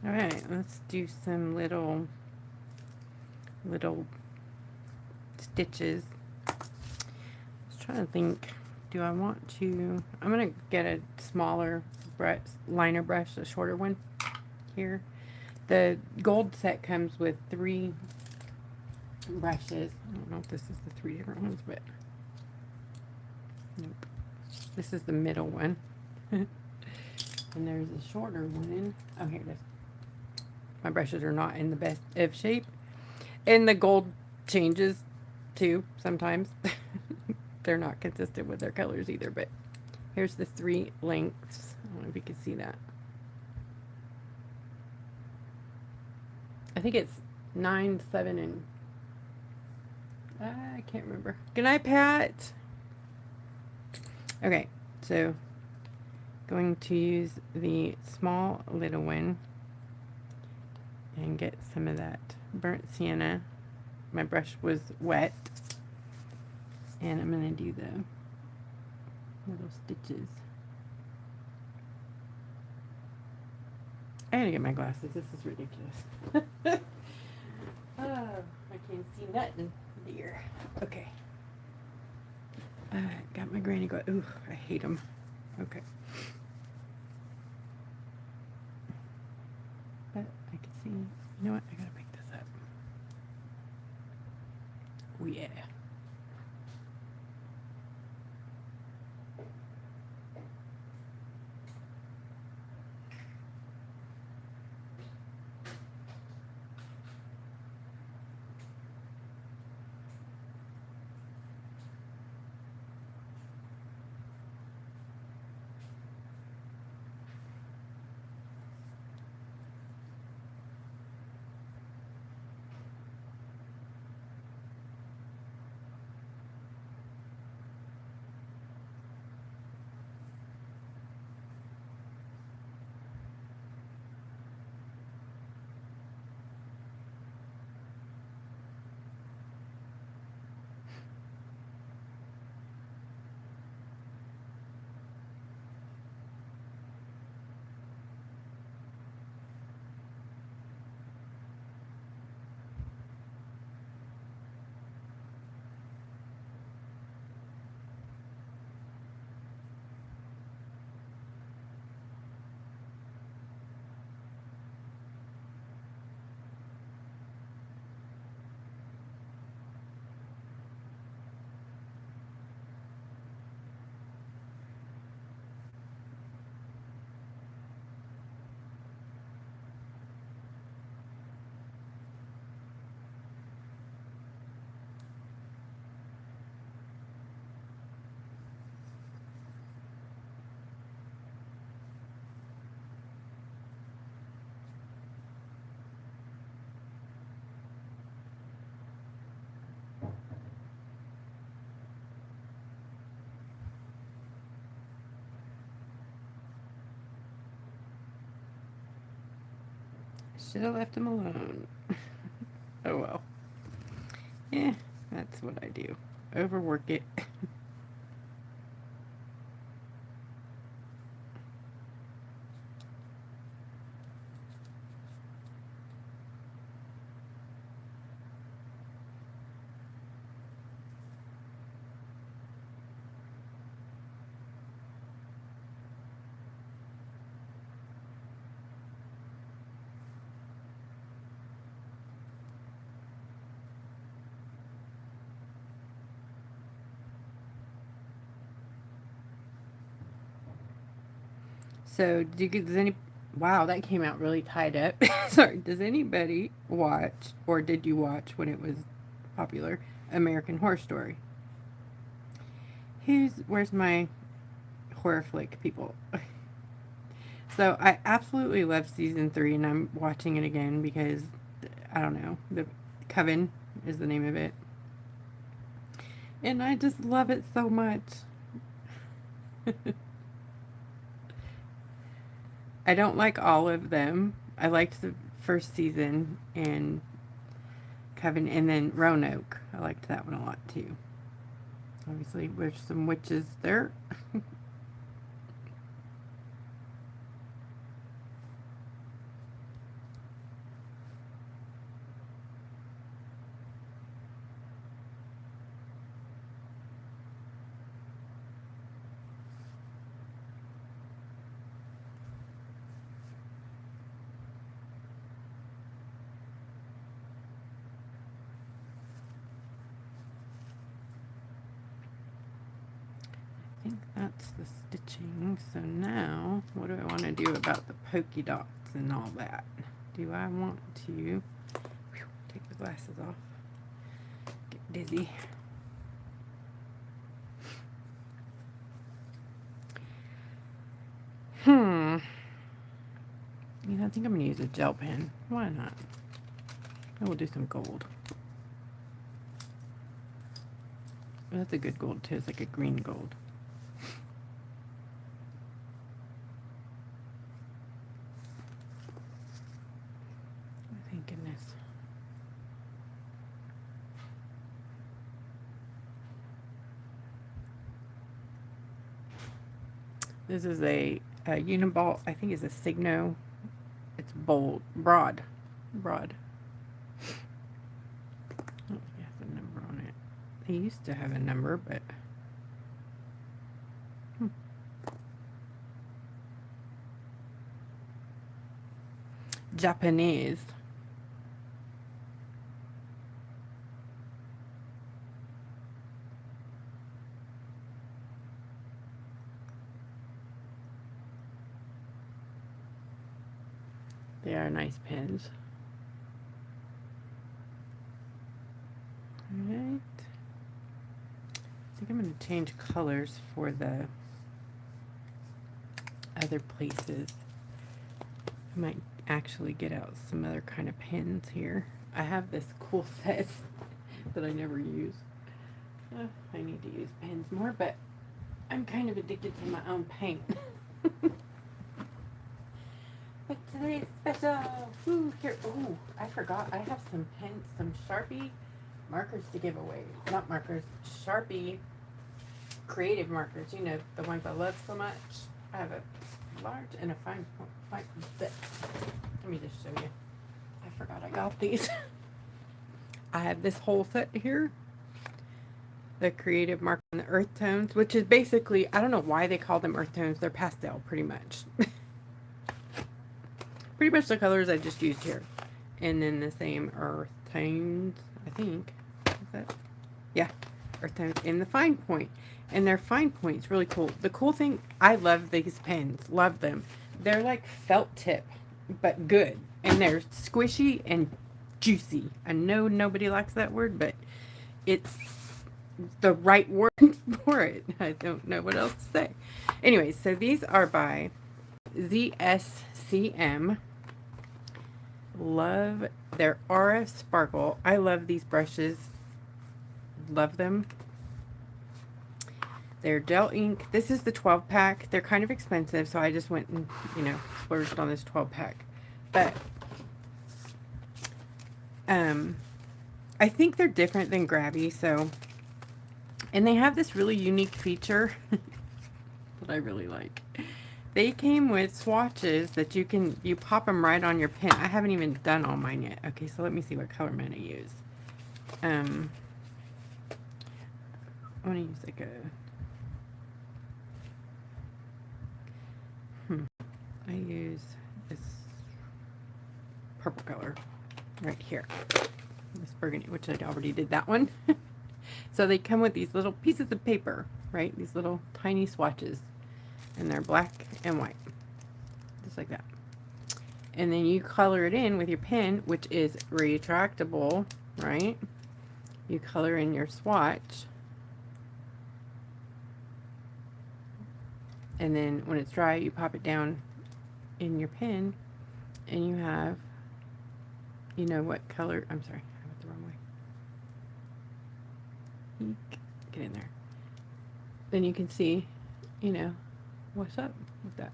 All right, let's do some little stitches. I was trying to think, do I want to, I'm going to get a smaller brush, liner brush, a shorter one here. The gold set comes with 3 brushes. I don't know if this is the 3 different ones, but nope. This is the middle one. And there's a shorter one. Oh, here it is. My brushes are not in the best of shape. And the gold changes too sometimes. They're not consistent with their colors either, but here's the 3 lengths. I don't know if you can see that. I think it's 9, 7, and I can't remember. Good night, Pat. Okay, so going to use the small little one and get some of that burnt sienna. My brush was wet, and I'm going to do the little stitches. I gotta get my glasses. This is ridiculous. Oh, I can't see nothing, dear. Okay. Got my granny go. Ooh, I hate them. Okay. But I can see. You know what? I gotta pick this up. Oh yeah. Should have left them alone. Oh well. Yeah, that's what I do. Overwork it. So, does any... Wow, that came out really tied up. Sorry, does anybody watch, or did you watch when it was popular, American Horror Story? Where's my horror flick people? So, I absolutely love season 3, and I'm watching it again because, I don't know, the Coven is the name of it. And I just love it so much. I don't like all of them. I liked the first season and Coven, and then Roanoke. I liked that one a lot too. Obviously, there's some witches there. I think that's the stitching. So now, what do I want to do about the polka dots and all that? Do I want to take the glasses off? Get dizzy. Yeah, I think I'm going to use a gel pen. Why not? I will do some gold. That's a good gold too. It's like a green gold. Thank goodness. This is a Uniball. I think it's a Signo. It's broad. Oh, it has a number on it. They used to have a number, but Japanese. They are nice pens. Alright. I think I'm going to change colors for the other places. I might actually get out some other kind of pens here. I have this cool set that I never use. I need to use pens more, but I'm kind of addicted to my own paint. But today's special. Ooh, here. Ooh, I forgot. I have some pens, some Sharpie markers to give away. Not markers, Sharpie creative markers. You know, the ones I love so much. I have a large and a fine bit. Let me just show you. I forgot I got these. I have this whole set here. The creative marker and the earth tones, which is basically, I don't know why they call them earth tones. They're pastel, pretty much. Pretty much the colors I just used here. And then the same earth tones, I think. Is that? Yeah, earth tones in the fine point. And their fine point's really cool. The cool thing, I love these pens. Love them. They're like felt tip, but good. And they're squishy and juicy. I know nobody likes that word, but it's the right word for it. I don't know what else to say. Anyway, so these are by ZSCM. Love their RF Sparkle. I love these brushes. Love them. They're gel ink. This is the 12 pack. They're kind of expensive, so I just went and, splurged on this 12 pack. But I think they're different than Grabby, so, and they have this really unique feature that I really like. They came with swatches that you pop them right on your pen. I haven't even done all mine yet. Okay, so let me see what color I'm going to use. I'm going to use like I use this purple color right here. This burgundy, which I already did that one. So they come with these little pieces of paper, right? These little tiny swatches. And they're black and white. Just like that. And then you color it in with your pen, which is retractable, right? You color in your swatch. And then when it's dry, you pop it down in your pen. And you have, you know what color, I'm sorry, I went the wrong way. Get in there. Then you can see, you know, what's up with that.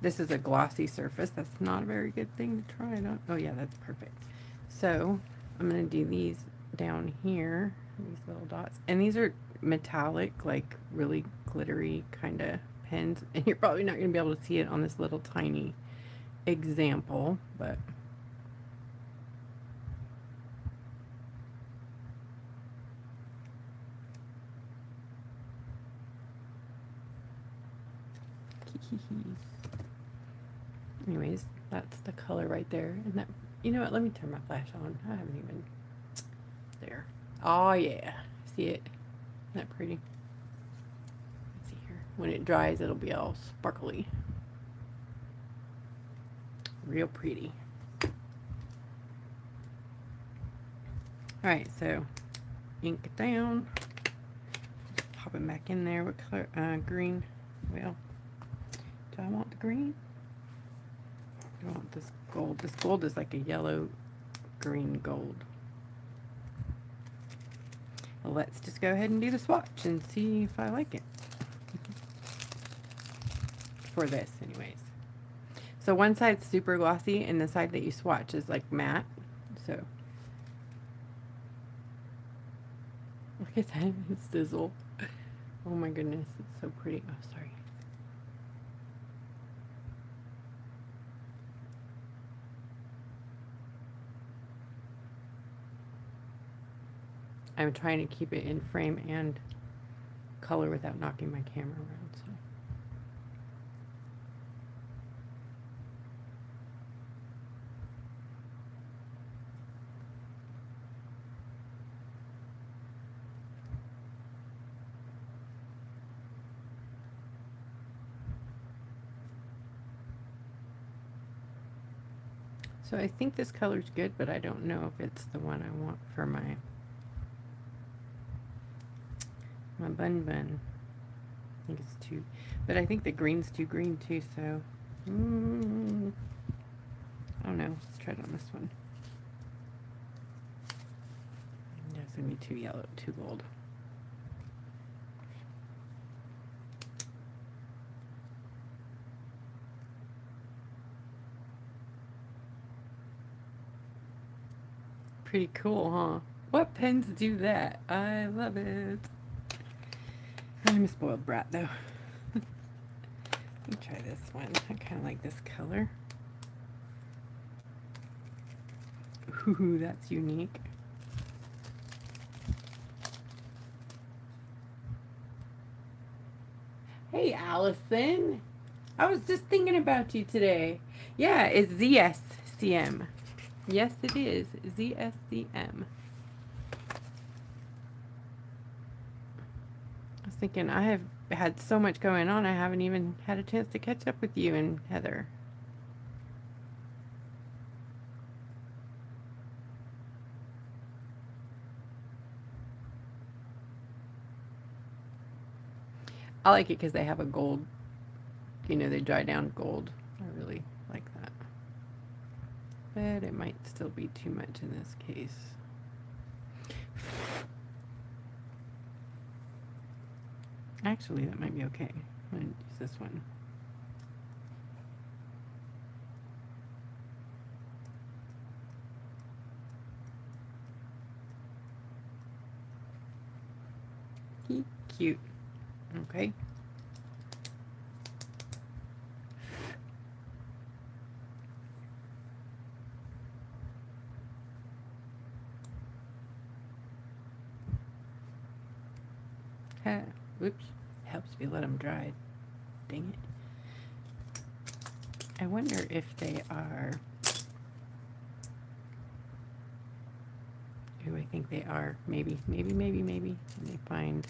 This is a glossy surface. That's not a very good thing to try it on. Oh yeah, that's perfect. So I'm going to do these down here, these little dots. And these are metallic, like really glittery kind of pens. And you're probably not going to be able to see it on this little tiny example, but anyways, that's the color right there. And that, you know what, let me turn my flash on. I haven't even, there. Oh yeah, see it? Isn't that pretty? Let's see here. When it dries, it'll be all sparkly. Real pretty. Alright, so ink it down. Pop it back in there. What color? Green. Well, do I want the green? I want this gold. This gold is like a yellow, green gold. Well, let's just go ahead and do the swatch and see if I like it. For this, anyways. So one side's super glossy, and the side that you swatch is like matte. So, look at that sizzle. Oh my goodness, it's so pretty. Oh, sorry. I'm trying to keep it in frame and color without knocking my camera around. So I think this color's good, but I don't know if it's the one I want for my bun. I think it's too, but I think the green's too green too, so I don't know. Let's try it on this one. Yeah, it's gonna be too yellow, too gold. Pretty cool, huh? What pens do that? I love it. I'm a spoiled brat, though. Let me try this one. I kind of like this color. Ooh, that's unique. Hey, Allison. I was just thinking about you today. Yeah, it's ZSCM. Yes, it is. ZSCM. I was thinking, I have had so much going on, I haven't even had a chance to catch up with you and Heather. I like it because they have a gold, you know, they dry down gold. I really like that. But it might still be too much in this case. Actually, that might be okay. I'm going to use this one. Cute. Okay. Oops. Helps if you let them dry. Dang it. I wonder if they are... Ooh, I think they are. Maybe. Let me find...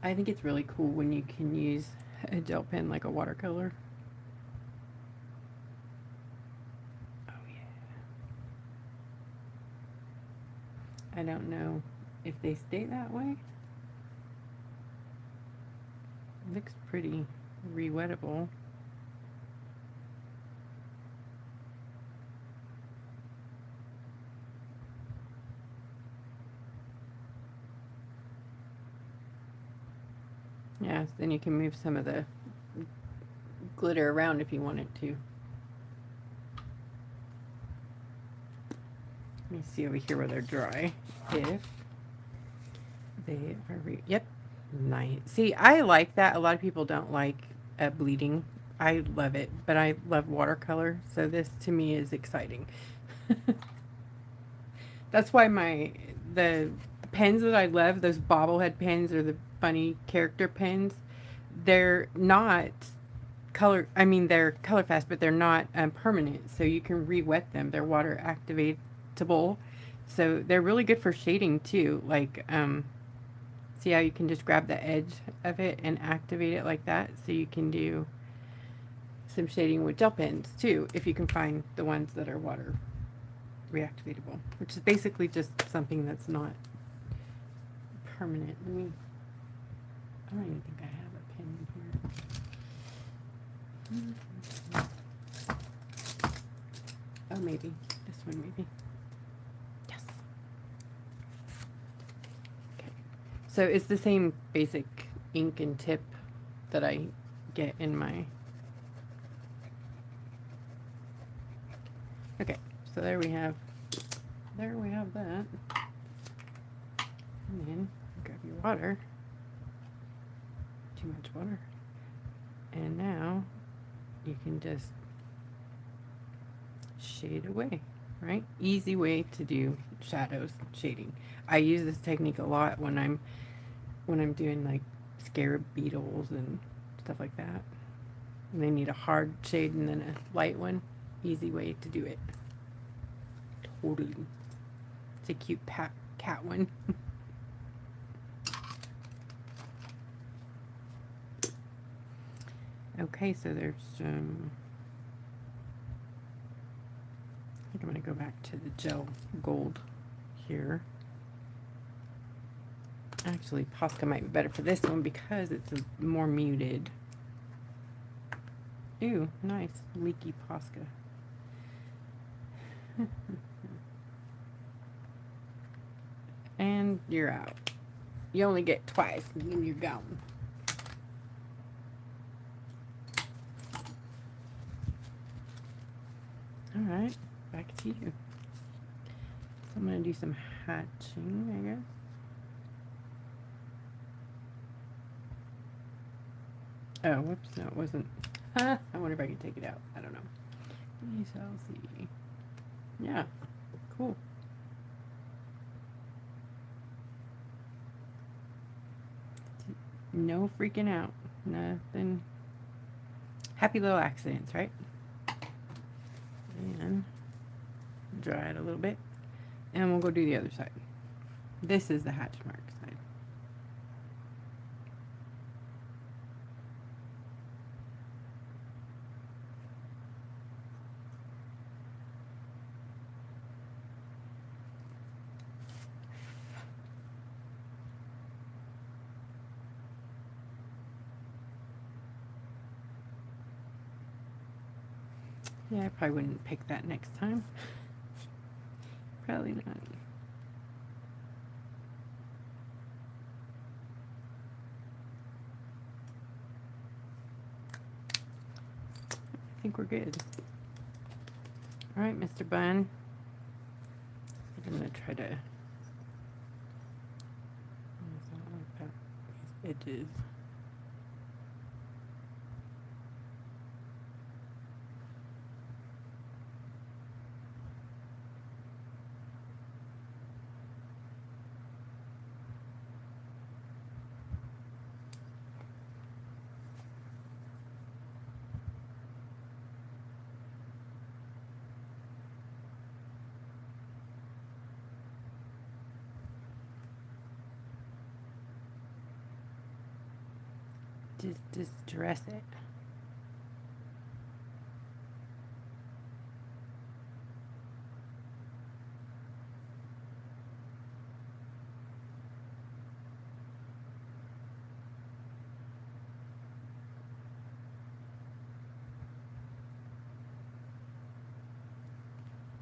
I think it's really cool when you can use a gel pen like a watercolor. Oh yeah. I don't know if they stay that way. It looks pretty re-wettable. Yeah, then you can move some of the glitter around if you wanted to. Let me see over here where they're dry. If they are, yep, nice. See, I like that. A lot of people don't like bleeding. I love it, but I love watercolor, so this to me is exciting. That's why the pens that I love, those bobblehead pens or the funny character pens, they're not they're color fast, but they're not permanent, so you can re-wet them. They're water activatable, so they're really good for shading too. Like, see how you can just grab the edge of it and activate it like that, so you can do some shading with gel pens too, if you can find the ones that are water reactivatable, which is basically just something that's not permanent. I don't even think I have a pen in here. Oh, maybe. This one, maybe. Yes. Okay. So it's the same basic ink and tip that I get in my... Okay, so there we have that. And then grab your water. Too much water. And now you can just shade away, right? Easy way to do shadows, shading. I use this technique a lot when I'm doing like scarab beetles and stuff like that. And they need a hard shade and then a light one. Easy way to do it. Totally. It's a cute cat one. Okay, so there's I think I'm going to go back to the gel gold here. Actually, Posca might be better for this one because it's a more muted. Ooh, nice. Leaky Posca. And you're out. You only get twice and then you're gone. Alright, back to you. So I'm going to do some hatching, I guess. Oh, whoops, no, it wasn't. I wonder if I can take it out. I don't know. We shall see. Yeah, cool. No freaking out. Nothing. Happy little accidents, right? And dry it a little bit. And we'll go do the other side. This is the hatch mark side. Yeah, I probably wouldn't pick that next time. Probably not. I think we're good. All right, Mr. Bun. I'm going to try to edges. Just dress it.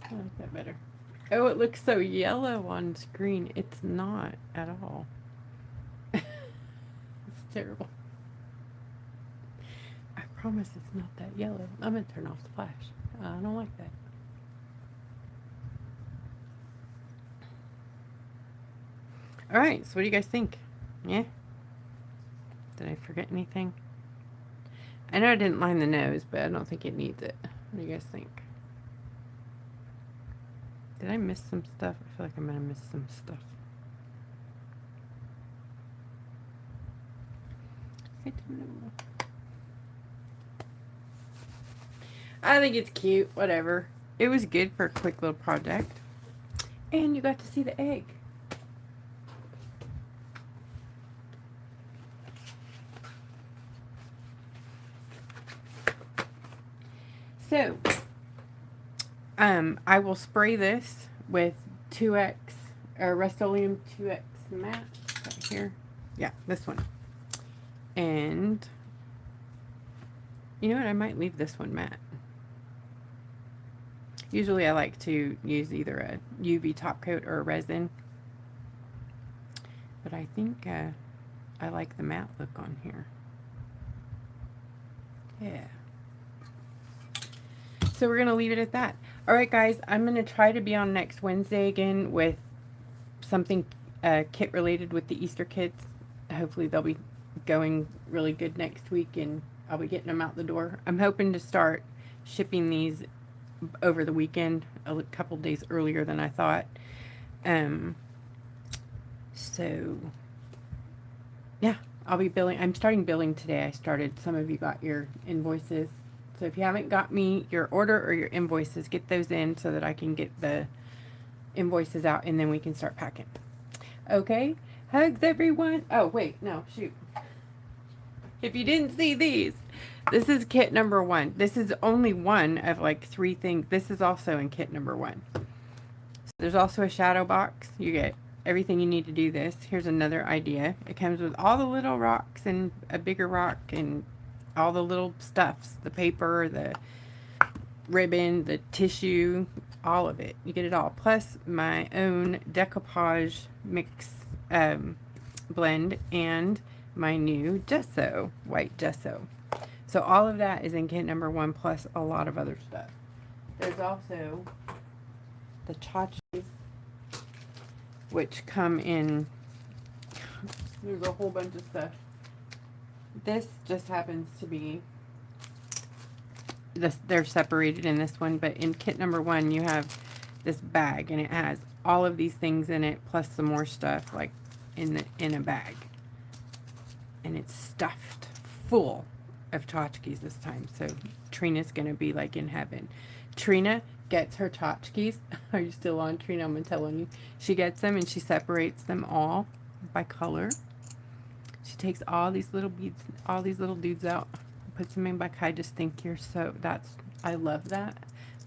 I like that better. Oh, it looks so yellow on screen. It's not at all. It's terrible. I promise it's not that yellow. I'm gonna turn off the flash. I don't like that. Alright, so what do you guys think? Yeah? Did I forget anything? I know I didn't line the nose, but I don't think it needs it. What do you guys think? Did I miss some stuff? I feel like I'm gonna miss some stuff. I don't know. I think it's cute. Whatever. It was good for a quick little project. And you got to see the egg. So, I will spray this with 2X, or Rust-Oleum 2X matte, right here. Yeah, this one. And, you know what, I might leave this one matte. Usually I like to use either a UV top coat or a resin. But I think I like the matte look on here. Yeah. So we're going to leave it at that. Alright guys, I'm going to try to be on next Wednesday again with something kit related with the Easter kits. Hopefully they'll be going really good next week and I'll be getting them out the door. I'm hoping to start shipping these over the weekend, a couple days earlier than I thought. So yeah, I'll be billing. I'm starting billing today. I started. Some of you got your invoices. So if you haven't got me your order or your invoices, get those in so that I can get the invoices out and then we can start packing. Okay? Hugs, everyone. Oh, wait. No, shoot. If you didn't see these, this is kit number 1. This is only one of like 3 things. This is also in kit number 1. So there's also a shadow box. You get everything you need to do this. Here's another idea. It comes with all the little rocks and a bigger rock and all the little stuffs, the paper, the ribbon, the tissue, all of it. You get it all. Plus my own decoupage mix blend and my new gesso, white gesso. So all of that is in kit number 1 plus a lot of other stuff. There's also the tchotchkes, which come in, there's a whole bunch of stuff. This just happens to be, they're separated in this one, but in kit number 1 you have this bag and it has all of these things in it plus some more stuff like in a bag. And it's stuffed full of tchotchkes this time. So Trina's going to be like in heaven. Trina gets her tchotchkes. Are you still on, Trina? I'm telling you. She gets them and she separates them all by color. She takes all these little beads, all these little dudes out, puts them in by, I just think you're so, I love that.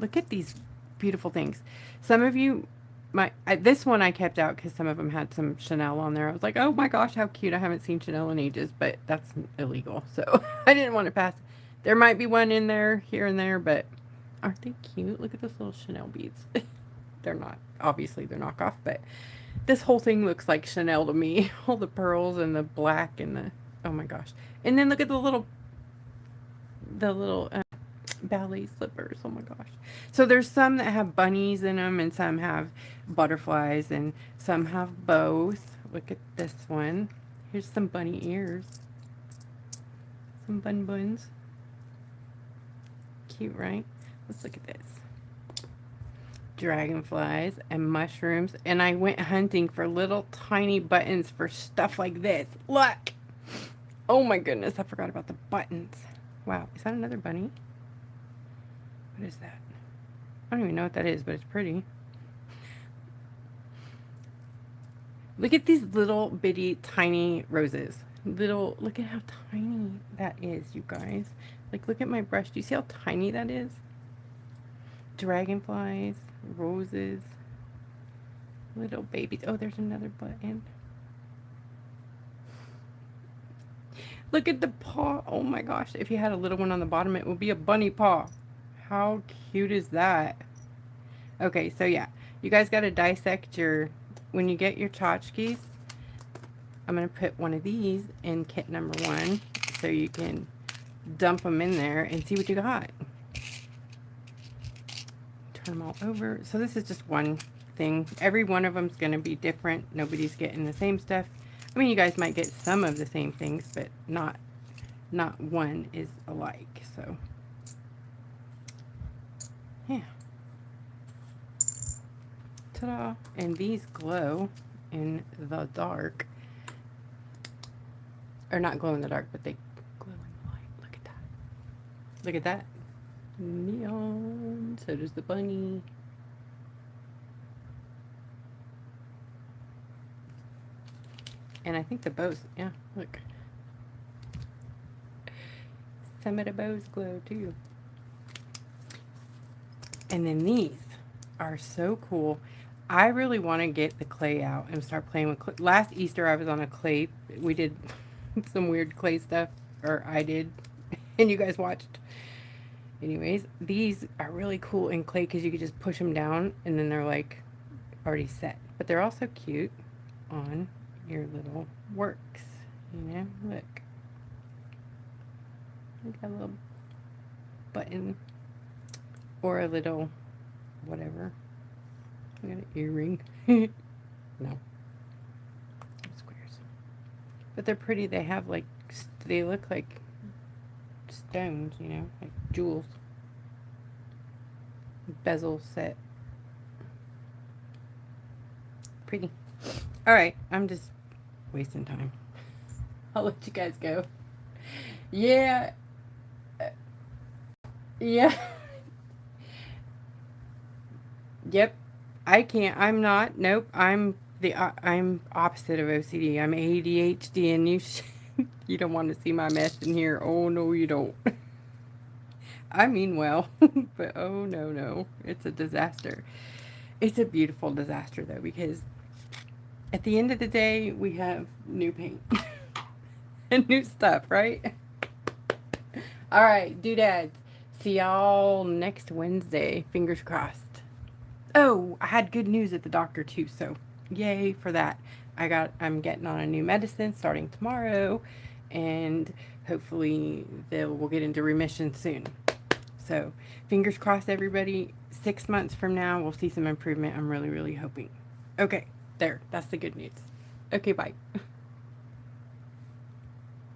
Look at these beautiful things. Some of you, this one I kept out because some of them had some Chanel on there. I was like, oh my gosh, how cute. I haven't seen Chanel in ages, but that's illegal. So I didn't want to pass. There might be one in there, here and there, but aren't they cute? Look at those little Chanel beads. They're not, obviously they're knockoff, but this whole thing looks like Chanel to me. All the pearls and the black and the, oh my gosh. And then look at the little ballet slippers. Oh my gosh. So there's some that have bunnies in them and some have butterflies and some have both. Look at this one. Here's some bunny ears. Some bun buns. Cute, right? Let's look at this. Dragonflies and mushrooms. And I went hunting for little tiny buttons for stuff like this. Look! Oh my goodness, I forgot about the buttons. Wow, is that another bunny? What is that? I don't even know what that is, but it's pretty. Look at these little bitty tiny roses. Look at how tiny that is, you guys. Like, look at my brush. Do you see how tiny that is? Dragonflies, roses, little babies. Oh, there's another button. Look at the paw. Oh my gosh. If you had a little one on the bottom, it would be a bunny paw. How cute is that? Okay, so yeah. You guys got to dissect your... When you get your tchotchkes, I'm going to put one of these in kit number 1 so you can dump them in there and see what you got. Turn them all over. So this is just one thing. Every one of them is going to be different. Nobody's getting the same stuff. I mean, you guys might get some of the same things, but not one is alike. So, yeah. Ta-da! And these glow in the dark. Or not glow in the dark, but they glow in the light. Look at that. Look at that. Neon. So does the bunny. And I think the bows, yeah, look. Some of the bows glow too. And then these are so cool. I really want to get the clay out and start playing with clay. Last Easter I was on a clay. We did some weird clay stuff, or I did, and you guys watched. Anyways, these are really cool in clay because you can just push them down and then they're like already set. But they're also cute on your little works, you know. Look, got a little button or a little whatever. I got an earring. No, squares, but they're pretty. They have like, they look like stones, you know, like jewels. Bezel set. Pretty. All right, I'm just wasting time. I'll let you guys go. Yeah. Yeah. Yep. I can't. I'm not. Nope. I'm opposite of OCD. I'm ADHD, and you don't want to see my mess in here. Oh no, you don't. I mean well, but oh no, it's a disaster. It's a beautiful disaster though, because at the end of the day, we have new paint and new stuff, right? All right, doodads. See y'all next Wednesday. Fingers crossed. Oh, I had good news at the doctor too, so yay for that. I'm getting on a new medicine starting tomorrow, and hopefully we'll get into remission soon. So fingers crossed, everybody. 6 months from now, we'll see some improvement. I'm really, really hoping. Okay, there. That's the good news. Okay, bye.